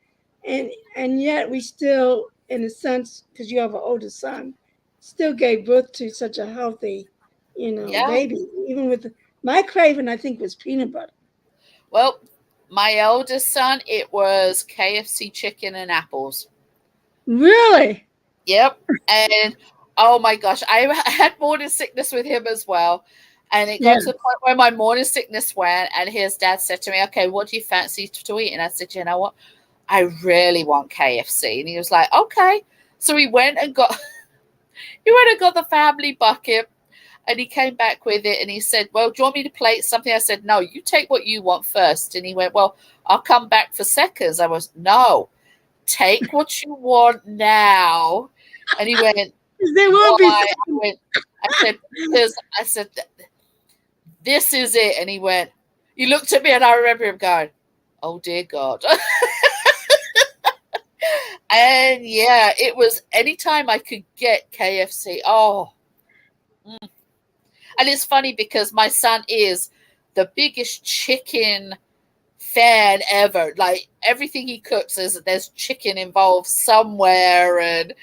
and yet we still, in a sense, because you have an older son, still gave birth to such a healthy, Yeah. baby. Even with my craving, I think was peanut butter. Well, my eldest son, it was KFC chicken and apples. Really? Yep. And oh my gosh, I had morning sickness with him as well. And it Yeah. got to the point where my morning sickness went, and his dad said to me, "Okay, what do you fancy to eat?" And I said, "You know what? I really want KFC." And he was like, "Okay." So he went and got the family bucket, and he came back with it, and he said, "Well, do you want me to plate something?" I said, "No, you take what you want first." And he went, "Well, I'll come back for seconds." I was, "No, take what you want now." And he went, There will be "Why?" something. I said, "Because," I said, "this is it." And he looked at me, and I remember him going, "Oh dear God." And yeah, it was anytime I could get KFC. Oh, mm. And it's funny because my son is the biggest chicken fan ever. Like everything he cooks is there's chicken involved somewhere, and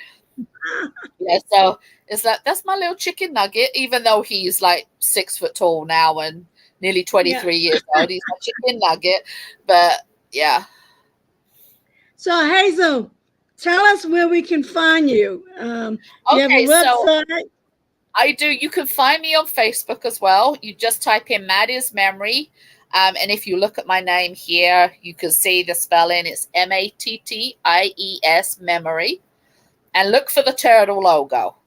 yeah, so it's like that's my little chicken nugget. Even though he's like 6 foot tall now and nearly Yeah. 23 years old, he's my chicken nugget. But yeah, So Hazel, tell us where we can find you. Do you have a okay. So website? I do. You can find me on Facebook as well. You just type in Maddie's Memory. And if you look at my name here, you can see the spelling. It's Matties Memory. And look for the turtle logo.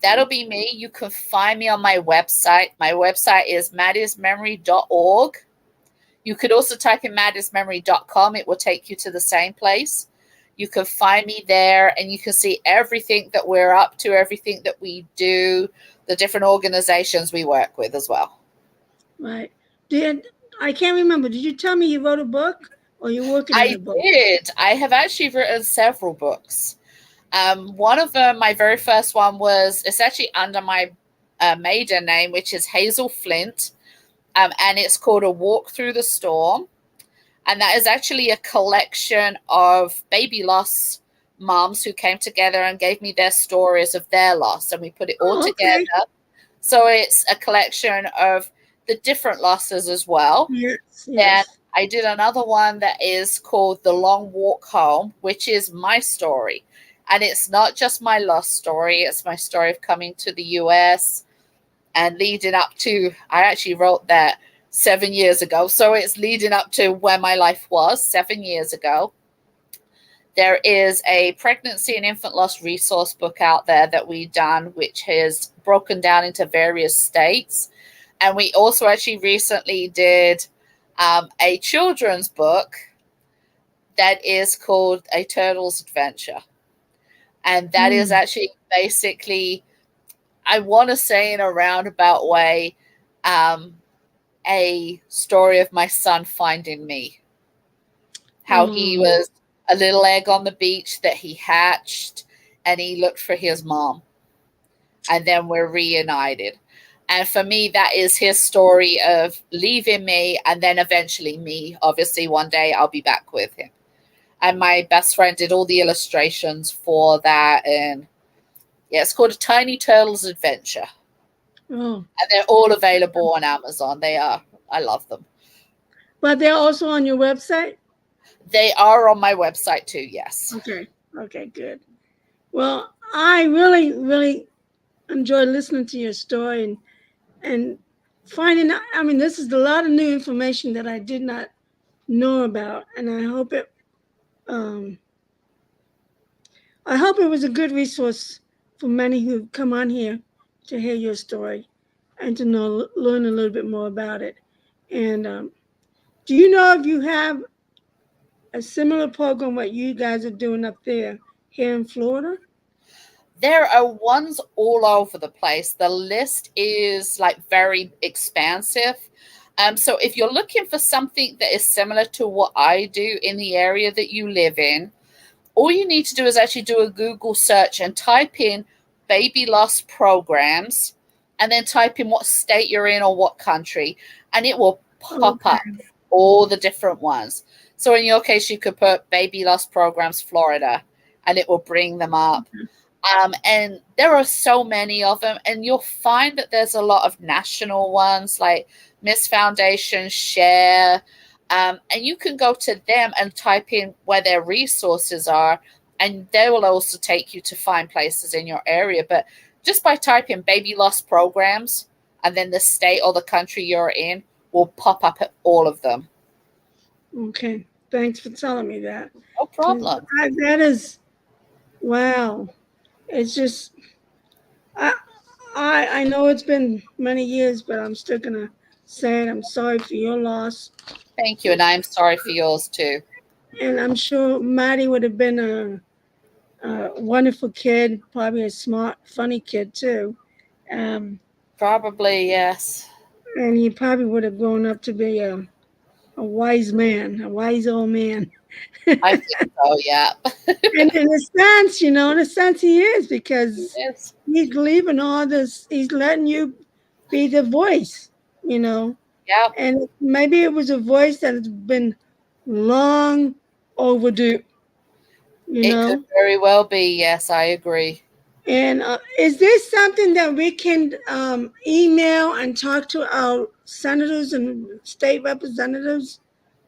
That'll be me. You can find me on my website. My website is maddiesmemory.org. You could also type in maddiesmemory.com. It will take you to the same place. You can find me there, and you can see everything that we're up to, everything that we do, the different organizations we work with as well. Right. Did I can't remember. Did you tell me you wrote a book or you're working on I a book? did. I have actually written several books. One of them, my very first one, it's actually under my maiden name, which is Hazel Flint, and it's called A Walk Through the Storm. And that is actually a collection of baby loss moms who came together and gave me their stories of their loss, and we put it all Oh, okay. together. So it's a collection of the different losses as well. Yes, And yes. I did another one that is called The Long Walk Home, which is my story. And it's not just my loss story, it's my story of coming to the US and leading up to, I actually wrote that 7 years ago. So it's leading up to where my life was 7 years ago. There is a pregnancy and infant loss resource book out there that we've done, which is broken down into various states. And we also actually recently did a children's book that is called A Turtle's Adventure. And that is Mm. actually basically, I want to say in a roundabout way, um, a story of my son finding me. How he Oh, was a little egg on the beach that he hatched, and he looked for his mom. And then we're reunited. And for me, that is his story of leaving me, and then eventually me. Obviously, one day I'll be back with him. And my best friend did all the illustrations for that. And yeah, it's called A Tiny Turtle's Adventure. oh. And they're all available on Amazon. They are. I love them. But they're also on your website? They are on my website too, yes. Okay. Okay, good. Well, I really, really enjoyed listening to your story and finding out. I mean, this is a lot of new information that I did not know about, and um, I hope it was a good resource for many who come on here to hear your story and to learn a little bit more about it. And do you know if you have a similar program what you guys are doing up there here in Florida? There are ones all over the place. The list is like very expansive. So if you're looking for something that is similar to what I do in the area that you live in, all you need to do is actually do a Google search and type in baby loss programs and then type in what state you're in or what country, and it will pop Okay. up all the different ones. So in your case, you could put baby loss programs Florida, and it will bring them up. And there are so many of them, and you'll find that there's a lot of national ones like Miss Foundation, Share, and you can go to them and type in where their resources are, and they will also take you to find places in your area. But just by typing baby loss programs and then the state or the country you're in will pop up at all of them. Okay. Thanks for telling me that. No 'Cause problem. that is, wow. It's just, I, I know it's been many years, but I'm still gonna say it. I'm sorry for your loss, Thank you. And I'm sorry for yours too. and I'm sure Maddie would have been a wonderful kid, probably a smart, funny kid too. Um, Probably, yes. and he probably would have grown up to be a wise man, a wise old man. I think so, yeah. And in a sense, in a sense, he is because Yes. he's leaving all this. He's letting you be the voice, you know. Yep. And maybe it was a voice that has been long overdue, you It could know. very well be. Yes, I agree. And is this something that we can email and talk to our senators and state representatives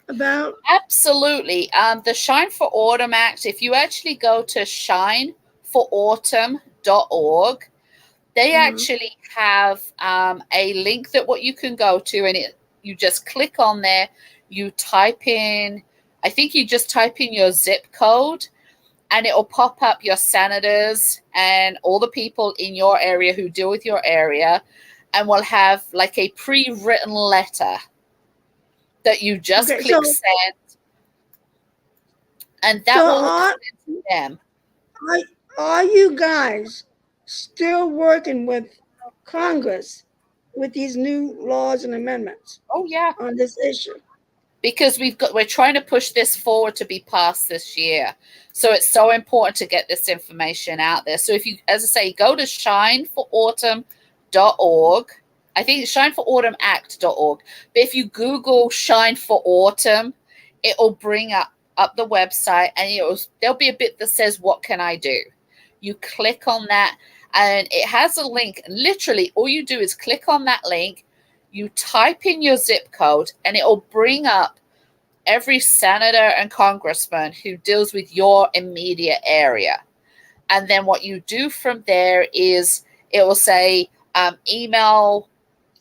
about? Absolutely. The Shine for Autumn Act, if you actually go to shineforautumn.org, they Mhm. actually have a link that what you can go to, and you just click on there, you type in, I think you just type in your zip code, and it will pop up your senators and all the people in your area who deal with your area, and will have like a pre-written letter that you just Okay, click so send, and so that will send to them. are, are you guys still working with Congress with these new laws and amendments Oh yeah, on this issue? because we're trying to push this forward to be passed this year. So it's so important to get this information out there. So if you, as I say, go to shineforautumn.org. I think it's shineforautumnact.org. But if you Google Shine for Autumn, it will bring up the website, and there'll be a bit that says, what can I do? You click on that, and it has a link. Literally, all you do is click on that link, you type in your zip code, and it will bring up every senator and congressman who deals with your immediate area. And then what you do from there is it will say, email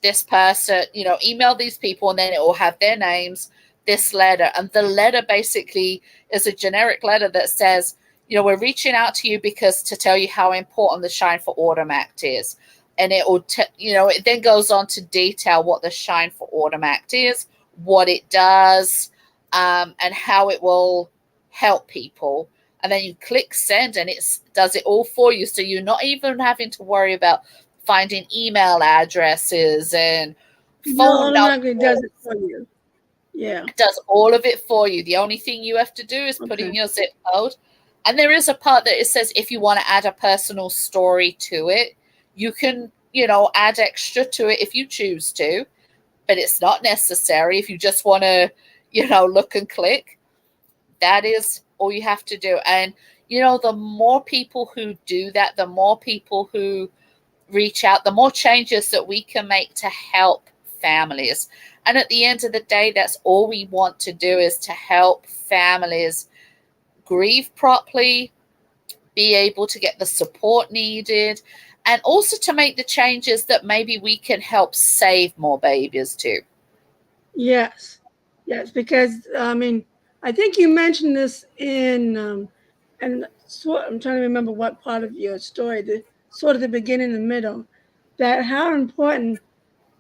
this person, email these people, and then it will have their names, this letter. And the letter basically is a generic letter that says, we're reaching out to you because to tell you how important the Shine for Autumn Act is. And it will, it then goes on to detail what the Shine for Autumn Act is, what it does, and how it will help people. And then you click send, and it does it all for you. So you're not even having to worry about finding email addresses and It phone automatically does numbers. it for you. Yeah. It does all of it for you. The only thing you have to do is put in Okay. your zip code. And there is a part that it says if you want to add a personal story to it, you can, add extra to it if you choose to, but it's not necessary. If you just want to, look and click, that is all you have to do. And, the more people who do that, the more people who reach out, the more changes that we can make to help families. And at the end of the day, that's all we want to do, is to help families grieve properly, be able to get the support needed, and also to make the changes that maybe we can help save more babies too. Yes. Yes, because I think you mentioned this and I'm trying to remember what part of your story, the sort of the beginning and middle, that how important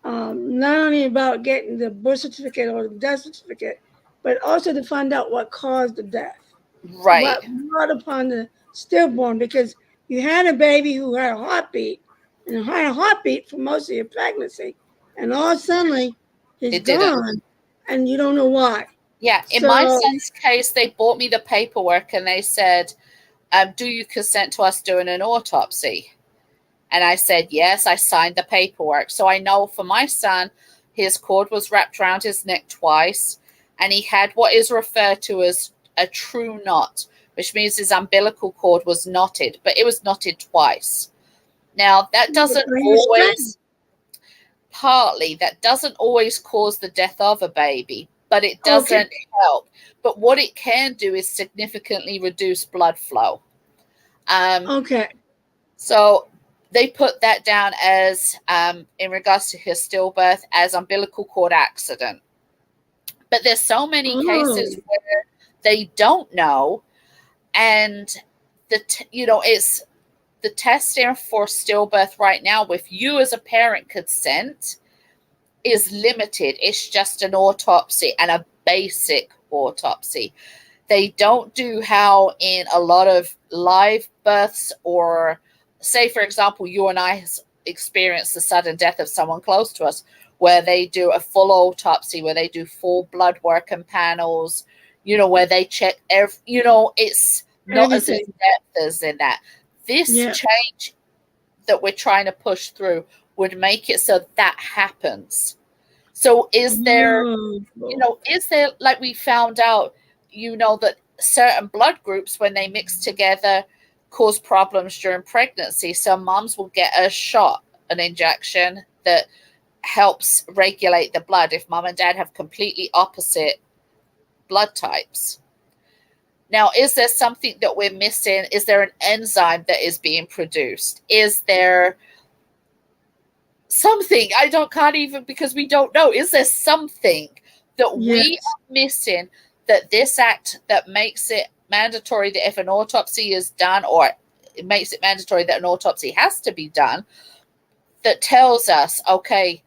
not only about getting the birth certificate or the death certificate, but also to find out what caused the death, Right. what brought upon the stillborn, because you had a baby who had a heartbeat and had a heartbeat for most of your pregnancy, and all suddenly he's It didn't. gone, and you don't know why. Yeah. In my So son's case, they bought me the paperwork and they said, do you consent to us doing an autopsy? And I said, yes, I signed the paperwork. So I know for my son, his cord was wrapped around his neck twice, and he had what is referred to as a true knot, which means his umbilical cord was knotted, but it was knotted twice. Now, that doesn't always, partly, that doesn't always cause the death of a baby, but it doesn't help. But what it can do is significantly reduce blood flow. So they put that down as, in regards to his stillbirth, as umbilical cord accident. But there's so many cases where they don't know, and it's the testing for stillbirth right now with you as a parent consent is limited. It's just an autopsy, and a basic autopsy. They don't do how in a lot of live births, or say, for example, you and I experienced the sudden death of someone close to us, where they do a full autopsy, where they do full blood work and panels, where they check it's not as in depth as in that. This change that we're trying to push through would make it so that happens. So is there, like we found out, that certain blood groups, when they mix together, cause problems during pregnancy. So moms will get a shot, an injection that helps regulate the blood if mom and dad have completely opposite blood types. Now, is there something that we're missing? Is there an enzyme that is being produced? Is there something? Can't even, because we don't know. Is there something that we are missing, that this act that makes it mandatory that if an autopsy is done, or it makes it mandatory that an autopsy has to be done, that tells us, okay,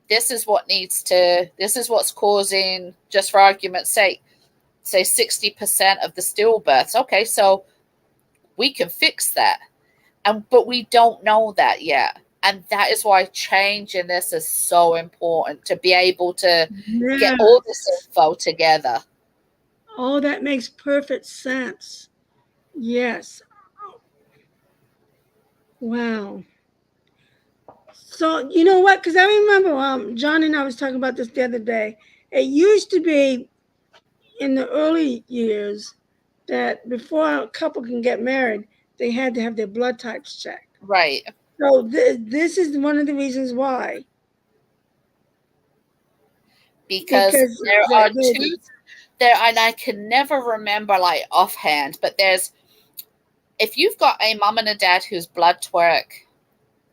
this is what's causing, just for argument's sake, say 60% of the stillbirths. Okay, so we can fix that. But we don't know that yet. And that is why change in this is so important, to be able to get all this info together. Oh, that makes perfect sense. Yes. Wow. So, you know what? Because I remember John and I was talking about this the other day. It used to be in the early years that before a couple can get married, they had to have their blood types checked. Right. So this is one of the reasons why. Because there are two there, and I can never remember like offhand, but if you've got a mom and a dad whose blood work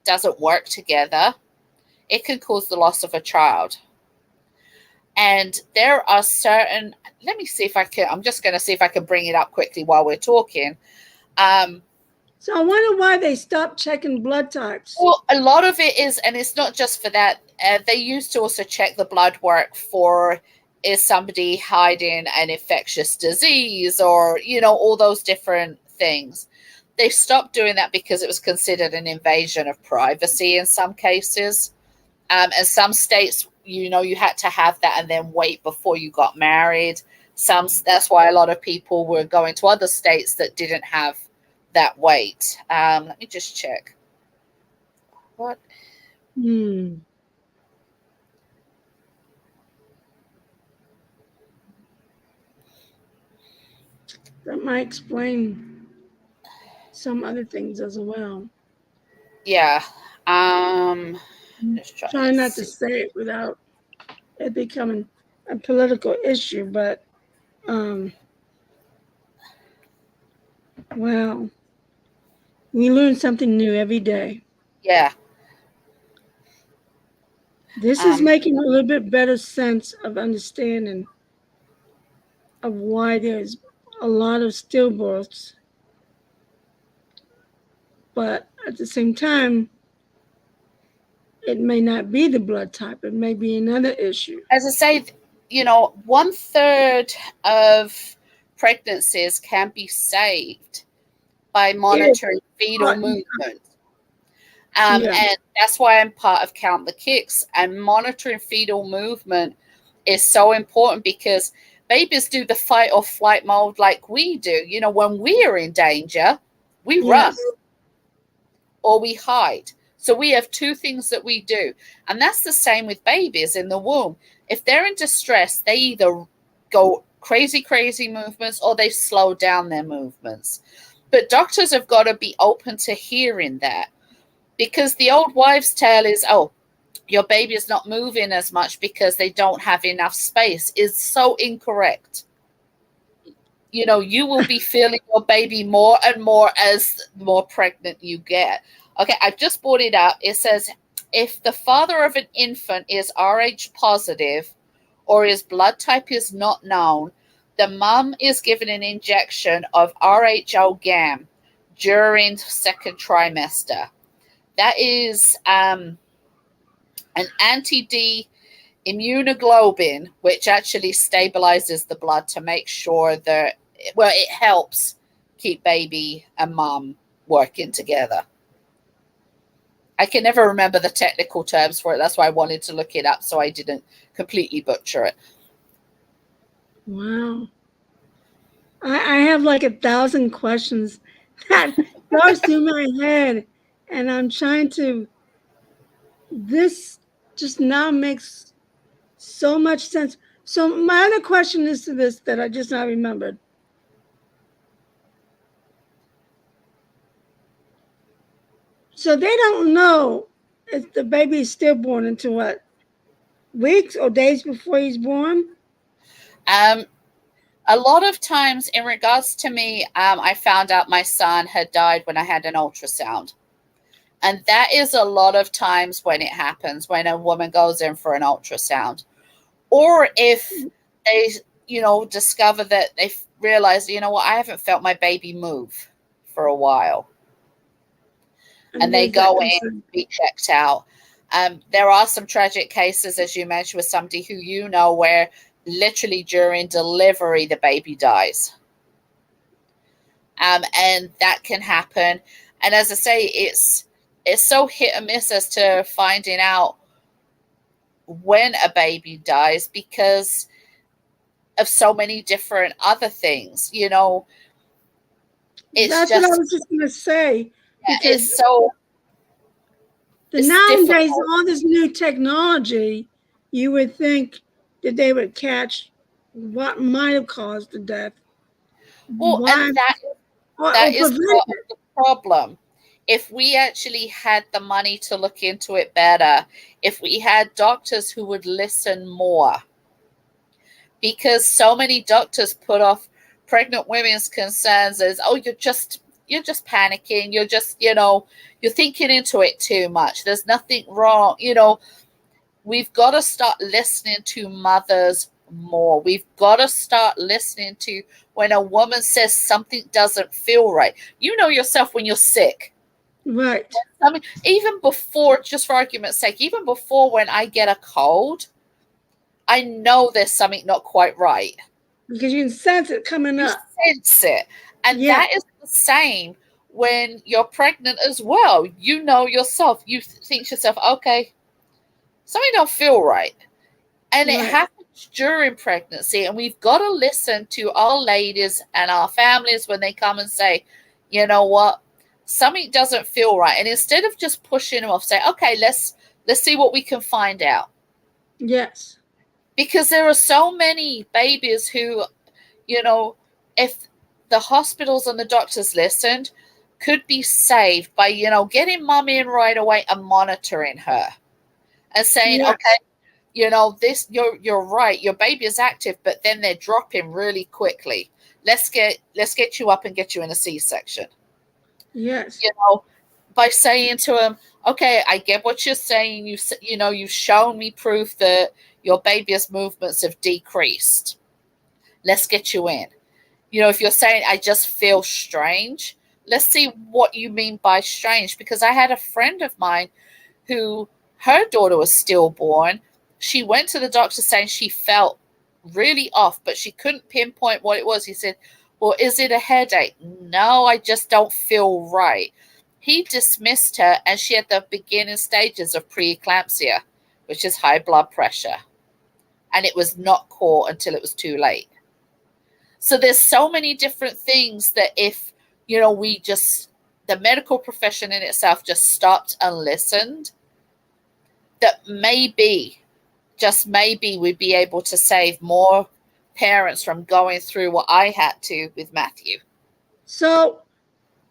doesn't work together, it can cause the loss of a child. And there are certain, let me see if I can, I'm just going to see if I can bring it up quickly while we're talking. So I wonder why they stopped checking blood types. Well, a lot of it is, and it's not just for that. They used to also check the blood work for, is somebody hiding an infectious disease, or, all those different things. They stopped doing that because it was considered an invasion of privacy in some cases. And some states, you had to have that and then wait before you got married. That's why a lot of people were going to other states that didn't have that wait. Let me just check. What? That might explain some other things as well. Yeah. Trying not to say it without it becoming a political issue, but wow. We learn something new every day. Yeah. This is making a little bit better sense of understanding of why there's a lot of stillbirths. But at the same time, it may not be the blood type. It may be another issue. As I say, 1/3 of pregnancies can be saved by monitoring fetal movement. And that's why I'm part of Count the Kicks. And monitoring fetal movement is so important, because babies do the fight or flight mode like we do. When we are in danger, we run. or we hide. So we have two things that we do. And that's the same with babies in the womb. If they're in distress, they either go crazy, crazy movements, or they slow down their movements. But doctors have got to be open to hearing that, because the old wives' tale is, oh, your baby is not moving as much because they don't have enough space, is so incorrect. You know, you will be feeling your baby more and more as the more pregnant you get. Okay, I've just brought it up. It says, if the father of an infant is Rh positive or his blood type is not known, the mum is given an injection of RHO-GAM during second trimester. That is an anti-D immunoglobulin, which actually stabilizes the blood to make sure that, well, it helps keep baby and mom working together. I can never remember the technical terms for it. That's why I wanted to look it up so I didn't completely butcher it. Wow. I have like 1,000 questions that goes through my head, and I'm trying to. This just now makes so much sense. So my other question is to this that I just now remembered. So they don't know if the baby is stillborn until what, weeks or days before he's born? A lot of times, in regards to me, I found out my son had died when I had an ultrasound. And that is a lot of times when it happens, when a woman goes in for an ultrasound. Or if they, discover that they realize, what, I haven't felt my baby move for a while. And they go in and be checked out. There are some tragic cases, as you mentioned, with somebody who where literally during delivery the baby dies. And that can happen. And as I say, it's so hit or miss as to finding out when a baby dies because of so many different other things. That's what I was just going to say. Because it's so nowadays, difficult. all this new technology, you would think that they would catch what might have caused the death. Well, and that is part of the problem. If we actually had the money to look into it better, if we had doctors who would listen more, because so many doctors put off pregnant women's concerns as, oh, you're just panicking, you're just, you're thinking into it too much, there's nothing wrong. We've got to start listening to mothers more. We've got to start listening to when a woman says something doesn't feel right. You know yourself when you're sick. Right. I mean, even before, just for argument's sake, even before when I get a cold, I know there's something not quite right. Because you can sense it coming up. You sense it. And that is the same when you're pregnant as well. You know yourself. You think to yourself, okay, something don't feel right. And it happens during pregnancy. And we've got to listen to our ladies and our families when they come and say, you know what, something doesn't feel right. And instead of just pushing them off, say, okay, let's see what we can find out. Yes. Because there are so many babies who, if the hospitals and the doctors listened, could be saved by, getting mom in right away and monitoring her and saying, okay, this, you're right, your baby is active, but then they're dropping really quickly. Let's get you up and get you in a C-section. Yes. By saying to them, okay, I get what you're saying. You've shown me proof that your baby's movements have decreased. Let's get you in. If you're saying, I just feel strange, let's see what you mean by strange. Because I had a friend of mine who, her daughter was stillborn. She went to the doctor saying she felt really off, but she couldn't pinpoint what it was. He said, well, is it a headache? No, I just don't feel right. He dismissed her, and she had the beginning stages of preeclampsia, which is high blood pressure. And it was not caught until it was too late. So there's so many different things that if, the medical profession in itself just stopped and listened, that maybe, just maybe, we'd be able to save more parents from going through what I had to with Matthew. So,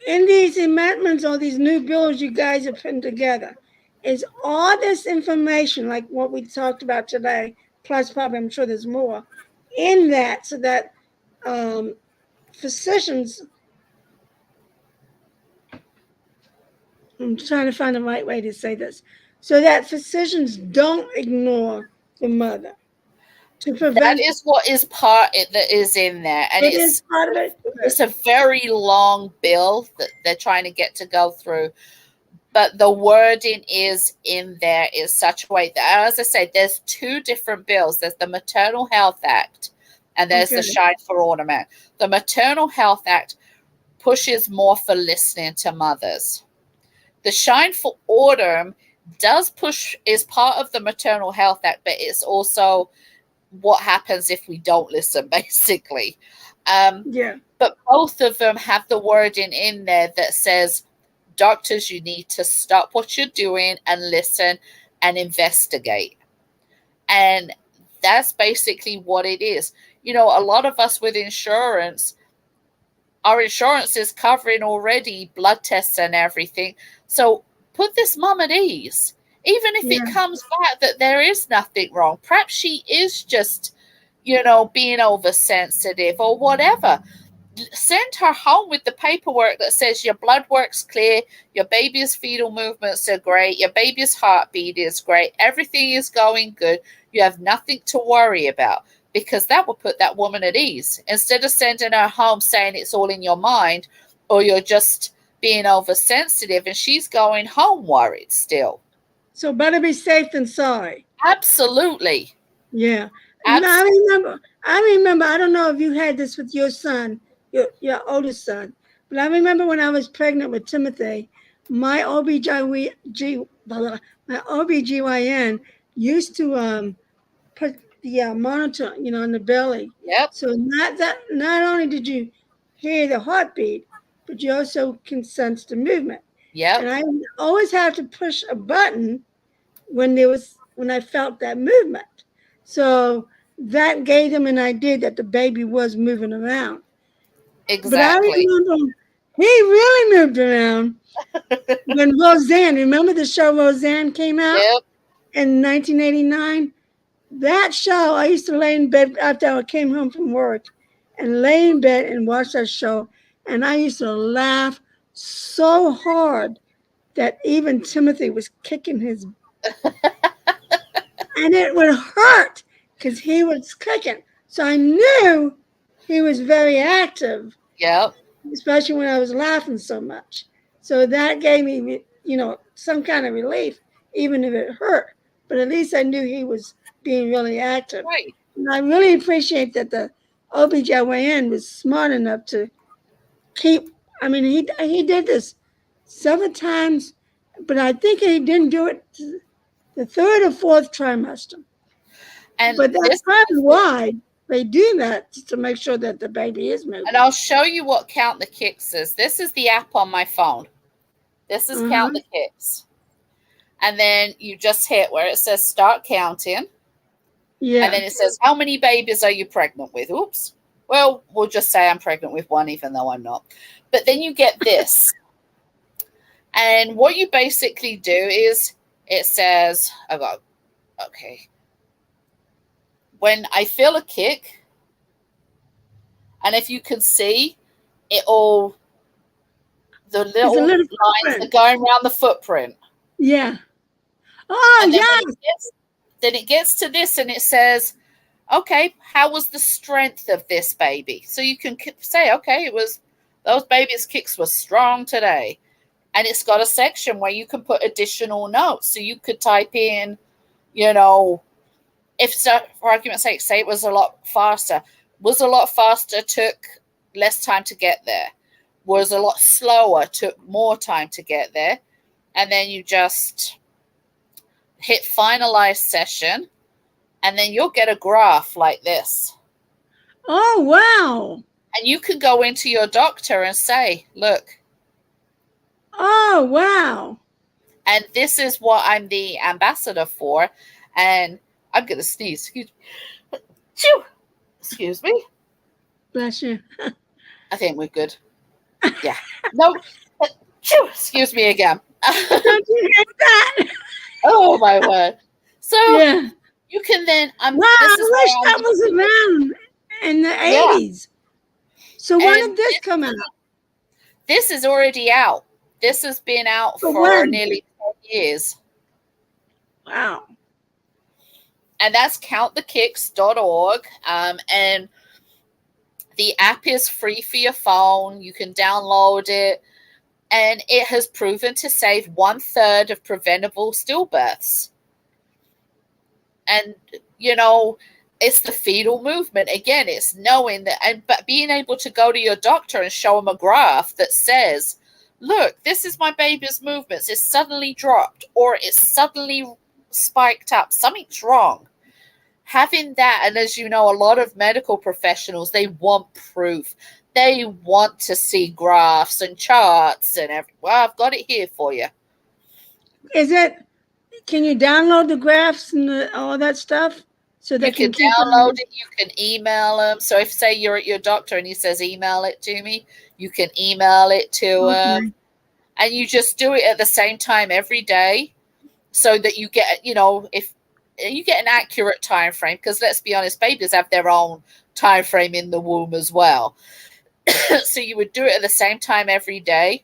in these amendments or these new bills you guys have put together, is all this information, like what we talked about today, plus probably I'm sure there's more, in that so that physicians, I'm trying to find the right way to say this, so that physicians don't ignore the mother to That prevent. is what is that is in there, and It is part of it. it's a very long bill that they're trying to get to go through. But the wording is in there in such a way that, as I say, there's two different bills. There's the Maternal Health Act and there's the Shine for Autumn Act. The Maternal Health Act pushes more for listening to mothers. The Shine for Autumn is part of the Maternal Health Act, but it's also what happens if we don't listen, basically. But both of them have the wording in there that says, doctors, you need to stop what you're doing and listen and investigate. And that's basically what it is. A lot of us with insurance, our insurance is covering already blood tests and everything. So put this mom at ease. Even if it comes back that there is nothing wrong, perhaps she is just, being oversensitive or whatever. Send her home with the paperwork that says your blood work's clear, your baby's fetal movements are great, your baby's heartbeat is great, everything is going good, you have nothing to worry about, because that will put that woman at ease. Instead of sending her home saying it's all in your mind or you're just being oversensitive, and she's going home worried still. So better be safe than sorry. Absolutely. Yeah. Absolutely. I remember, I don't know if you had this with your son, your oldest son, but I remember when I was pregnant with Timothy, my OBGYN used to put the monitor, in the belly. Yep. So not only did you hear the heartbeat, but you also can sense the movement. Yep. And I always had to push a button when I felt that movement. So that gave them an idea that the baby was moving around. Exactly. But I remember he really moved around when Roseanne, remember the show Roseanne came out in 1989? That show, I used to lay in bed after I came home from work and lay in bed and watch that show. And I used to laugh so hard that even Timothy was kicking his and it would hurt because he was kicking. So I knew he was very active. Yep. Especially when I was laughing so much. So that gave me, some kind of relief, even if it hurt. But at least I knew he was being really active. Right. And I really appreciate that the OBGYN was smart enough to keep, he did this several times, but I think he didn't do it the third or fourth trimester. But that's probably why they do that, to make sure that the baby is moving. And I'll show you what Count the Kicks is. This is the app on my phone. This is Count the Kicks. And then you just hit where it says start counting. Yeah. And then it says, how many babies are you pregnant with? Oops. Well, we'll just say I'm pregnant with one, even though I'm not. But then you get this. And what you basically do is it says, okay. When I feel a kick, and if you can see, the little lines are going around the footprint. Yeah. Oh, yes. Then it gets to this and it says, okay, how was the strength of this baby? So you can say, okay, those babies' kicks were strong today. And it's got a section where you can put additional notes. So you could type in, if, for argument's sake, say it was a lot faster, took less time to get there, was a lot slower, took more time to get there. And then you just hit finalize session, and then you'll get a graph like this. Oh, wow. And you can go into your doctor and say, look, Oh, wow. And this is what I'm the ambassador for. And I'm going to sneeze. Excuse me. Bless you. I think we're good. Yeah. No. Excuse me again. Don't you hate that? Oh, my word. So Yeah. you can then, Wow, this is I wish where I'm, that was around in the yeah. 80s. So when And did this come out? this is already out. This has been out For for when? nearly 10 years. Wow. And that's countthekicks.org. And the app is free for your phone. You can download it. And it has proven to save 1/3 of preventable stillbirths. And, you know, it's the fetal movement. Again, it's knowing that, but being able to go to your doctor and show them a graph that says, look, this is my baby's movements. It's suddenly dropped or it's suddenly spiked up. Something's wrong. Having that, and as you know, a lot of medical professionals, they want proof. They want to see graphs and charts and well, I've got it here for you. Is it, can you download the graphs and all that stuff so they You can keep download on? it. You can email them. So if, say, you're at your doctor and he says, email it to me, you can email it to him. Okay. And you just do it at the same time every day so that you get, you know, if you get an accurate time frame, because let's be honest, babies have their own time frame in the womb as well. So you would do it at the same time every day.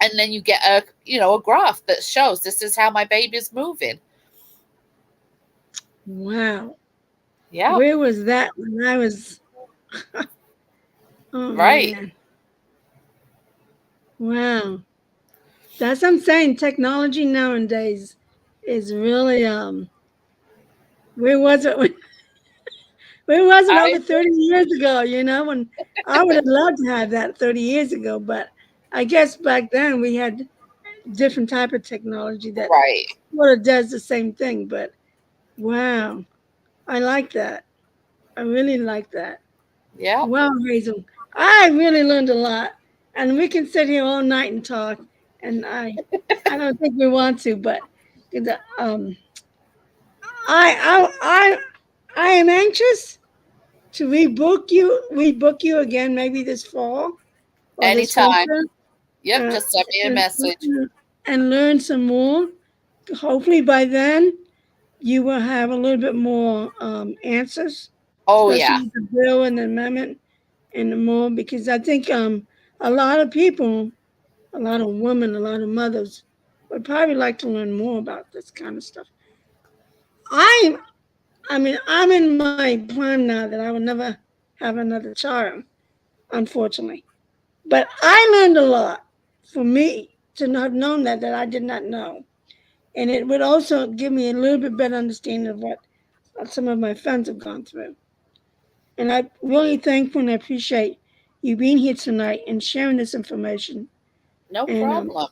And then you get a, you know, a graph that shows this is how my baby's moving. Wow. Yeah. Where was that when I was? Oh, Right. man. Wow. That's what I'm saying. Technology nowadays is really where was it when, where was it I over 30 years ago, you know, when I would have loved to have that 30 years ago, but I guess back then we had different type of technology that right. sort of does the same thing, but wow. I like that. I really like that. Yeah. Wow, Hazel. I really learned a lot. And we can sit here all night and talk. And I don't think we want to, but um I I I am anxious to rebook you again maybe this fall or this Anytime. winter. Yep. Uh, Just send me a and, message. and learn some more. Hopefully by then you will have a little bit more answers, Oh, especially yeah. with the bill and the amendment and the more, because I think a lot of people, a lot of women, a lot of mothers would probably like to learn more about this kind of stuff. I I mean, I'm in my prime now that I will never have another child, unfortunately. But I learned a lot for me to have known that I did not know. And it would also give me a little bit better understanding of what some of my friends have gone through. And I'm really thankful and I appreciate you being here tonight and sharing this information No and problem.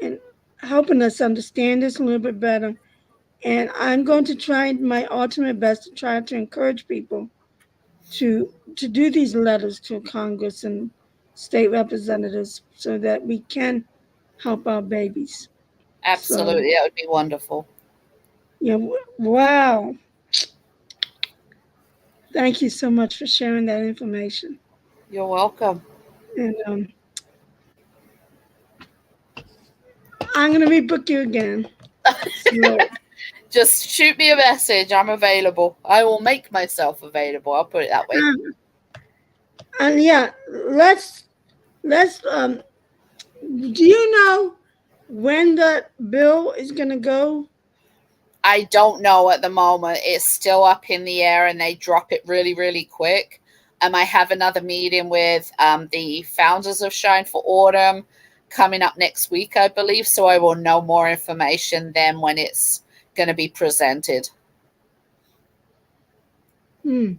and helping us understand this a little bit better. And I'm going to try my ultimate best to try to encourage people to do these letters to Congress and state representatives so that we can help our babies. So Absolutely. That would be wonderful. yeah, wow. Thank you so much for sharing that information. You're welcome. And I'm gonna rebook you again. So Just shoot me a message. I'm available. I will make myself available. I'll put it that way. and yeah, let's do you know when the bill is gonna go? I don't know at the moment. It's still up in the air and they drop it really, really quick. I have another meeting with the founders of Shine for Autumn coming up next week, I believe. So I will know more information then when it's going to be presented. Hmm.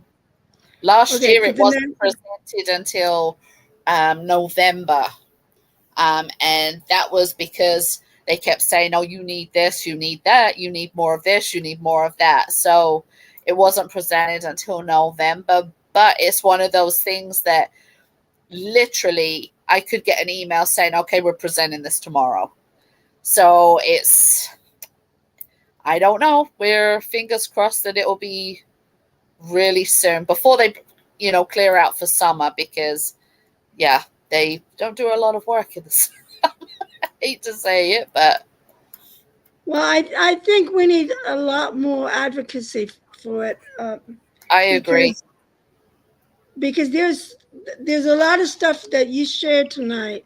Last Okay, year, because it wasn't presented until November. And that was because they kept saying, oh, you need this, you need that, you need more of this, you need more of that. So it wasn't presented until November. But it's one of those things that literally I could get an email saying, okay, we're presenting this tomorrow. So I don't know. We're fingers crossed that it will be really soon before they, clear out for summer because, yeah, they don't do a lot of work in the summer. I hate to say it, but Well, I think we need a lot more advocacy for it, I agree. because because there's a lot of stuff that you shared tonight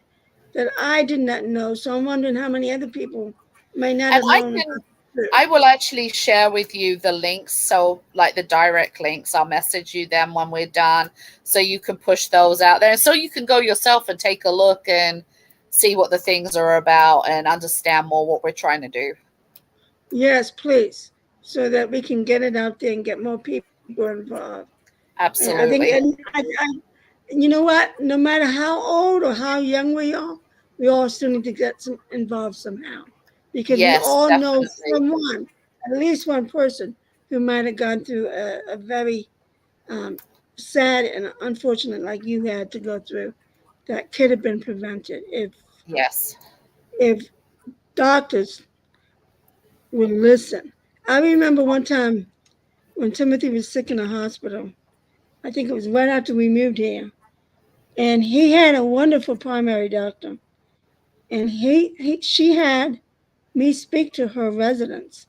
that I did not know. So I'm wondering how many other people may not And have known about it too. I will actually share with you the links. So, like the direct links, I'll message you them when we're done. So you can push those out there. So you can go yourself and take a look and see what the things are about and understand more what we're trying to do. Yes, please, so that we can get it out there and get more people involved. And I think, and Absolutely. you know what? No matter how old or how young we all still need to get some involved somehow, because we Yes, all know definitely. someone, at least one person, who might have gone through a very um, sad and unfortunate, like you had to go through, that could have been prevented Yes. if doctors would listen. I remember one time when Timothy was sick in the hospital. I think it was right after we moved here, and he had a wonderful primary doctor, and she had me speak to her residents,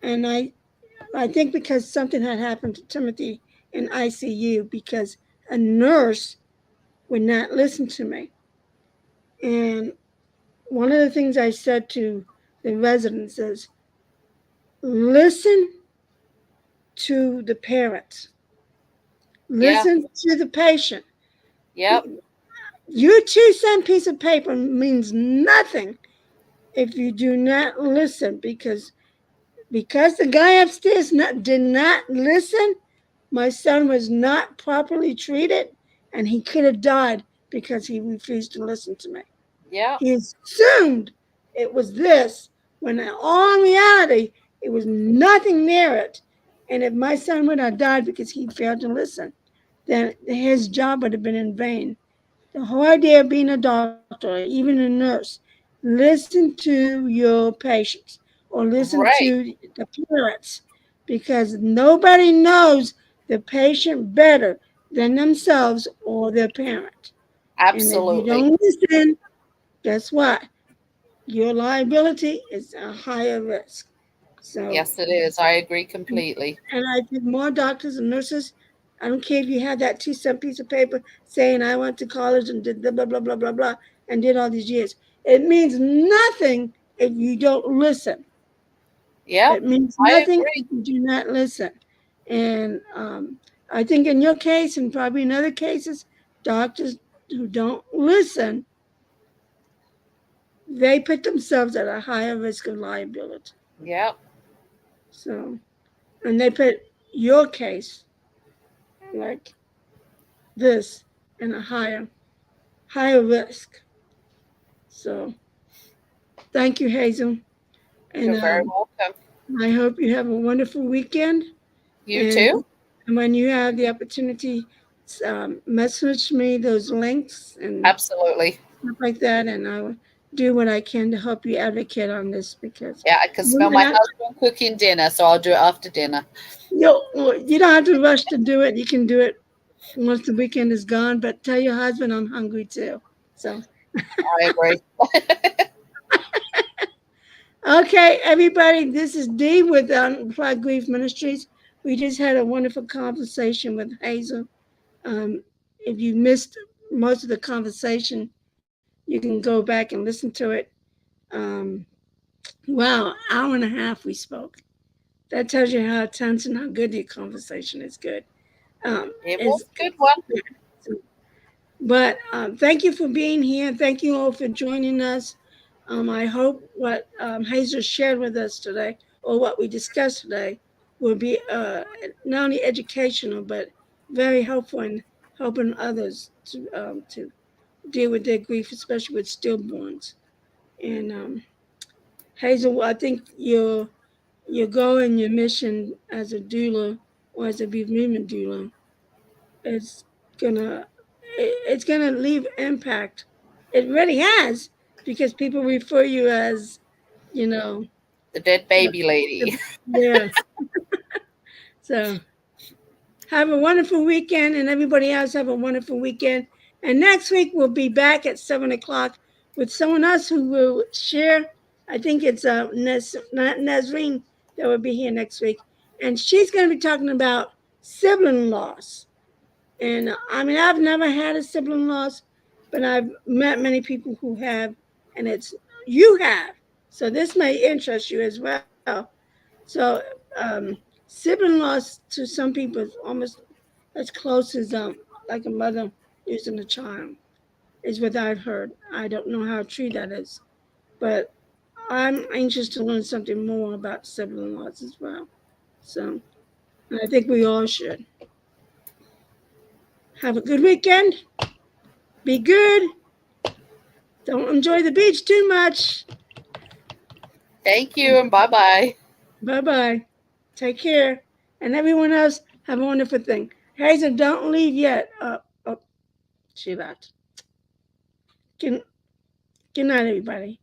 and I think because something had happened to Timothy in ICU, because a nurse would not listen to me. And one of the things I said to the residents is, listen to the parents, Yeah. listen to the patient. Yep. Your 2 cent piece of paper means nothing if you do not listen, because the guy upstairs did not listen. My son was not properly treated, and he could have died because he refused to listen to me. Yep. He assumed it was this, when in all reality, it was nothing near it. And if my son would have died because he failed to listen, then his job would have been in vain. The whole idea of being a doctor, or even a nurse, listen to your patients or listen Right. to the parents, because nobody knows the patient better than themselves or their parent. And if you Absolutely. don't listen, guess what? Your liability is a higher risk. So, Yes, it is. I agree completely. and I think more doctors and nurses, I don't care if you had that 2 cent piece of paper saying I went to college and did blah, blah, blah, blah, blah, and did all these years. It means nothing if you don't listen. Yep. It means I nothing agree. if you do not listen. And I think in your case, and probably in other cases, doctors who don't listen, they put themselves at a higher risk of liability. Yep. So, and they put your case, like this, in a higher risk. So thank you, Hazel, and You're very welcome. I hope you have a wonderful weekend. You And too? when you have the opportunity, message me those links and Absolutely. stuff like that, and I will do what I can to help you advocate on this, because Yeah, I can smell women my are, husband cooking dinner, so I'll do it after dinner. you don't have to rush to do it. You can do it once the weekend is gone. But tell your husband I'm hungry too. So I agree. okay, everybody, this is Dee with Unplugged Grief Ministries. We just had a wonderful conversation with Hazel. Um, if you missed most of the conversation, you can go back and listen to it. Um, wow, hour and a half we spoke. That tells you how tense and how good the conversation is. Good. It was Is a good one. But thank you for being here. Thank you all for joining us. I hope what Hazel shared with us today, or what we discussed today, will be not only educational but very helpful in helping others to deal with their grief, especially with stillborns. And Hazel, I think your goal and your mission as a doula, or as a bereavement doula, is gonna it's gonna leave impact It really has, because people refer you as, you know, The dead the, baby lady. yeah. So have a wonderful weekend, and everybody else have a wonderful weekend. And next week we'll be back at 7 o'clock with someone else who will share. I think it's Nazreen that will be here next week, and she's going to be talking about sibling loss. And I mean, I've never had a sibling loss, but I've met many people who have, and it's you have. So this may interest you as well. So sibling loss to some people is almost as close as like a mother losing a child, is what I've heard. I don't know how true that is, but I'm anxious to learn something more about sibling loss as well. So and I think we all should. Have a good weekend. Be good. Don't enjoy the beach too much. Thank you and bye bye. Bye bye. Take care. And everyone else, have a wonderful thing. Hazel, don't leave yet. Oh, she left. Good, good night, everybody.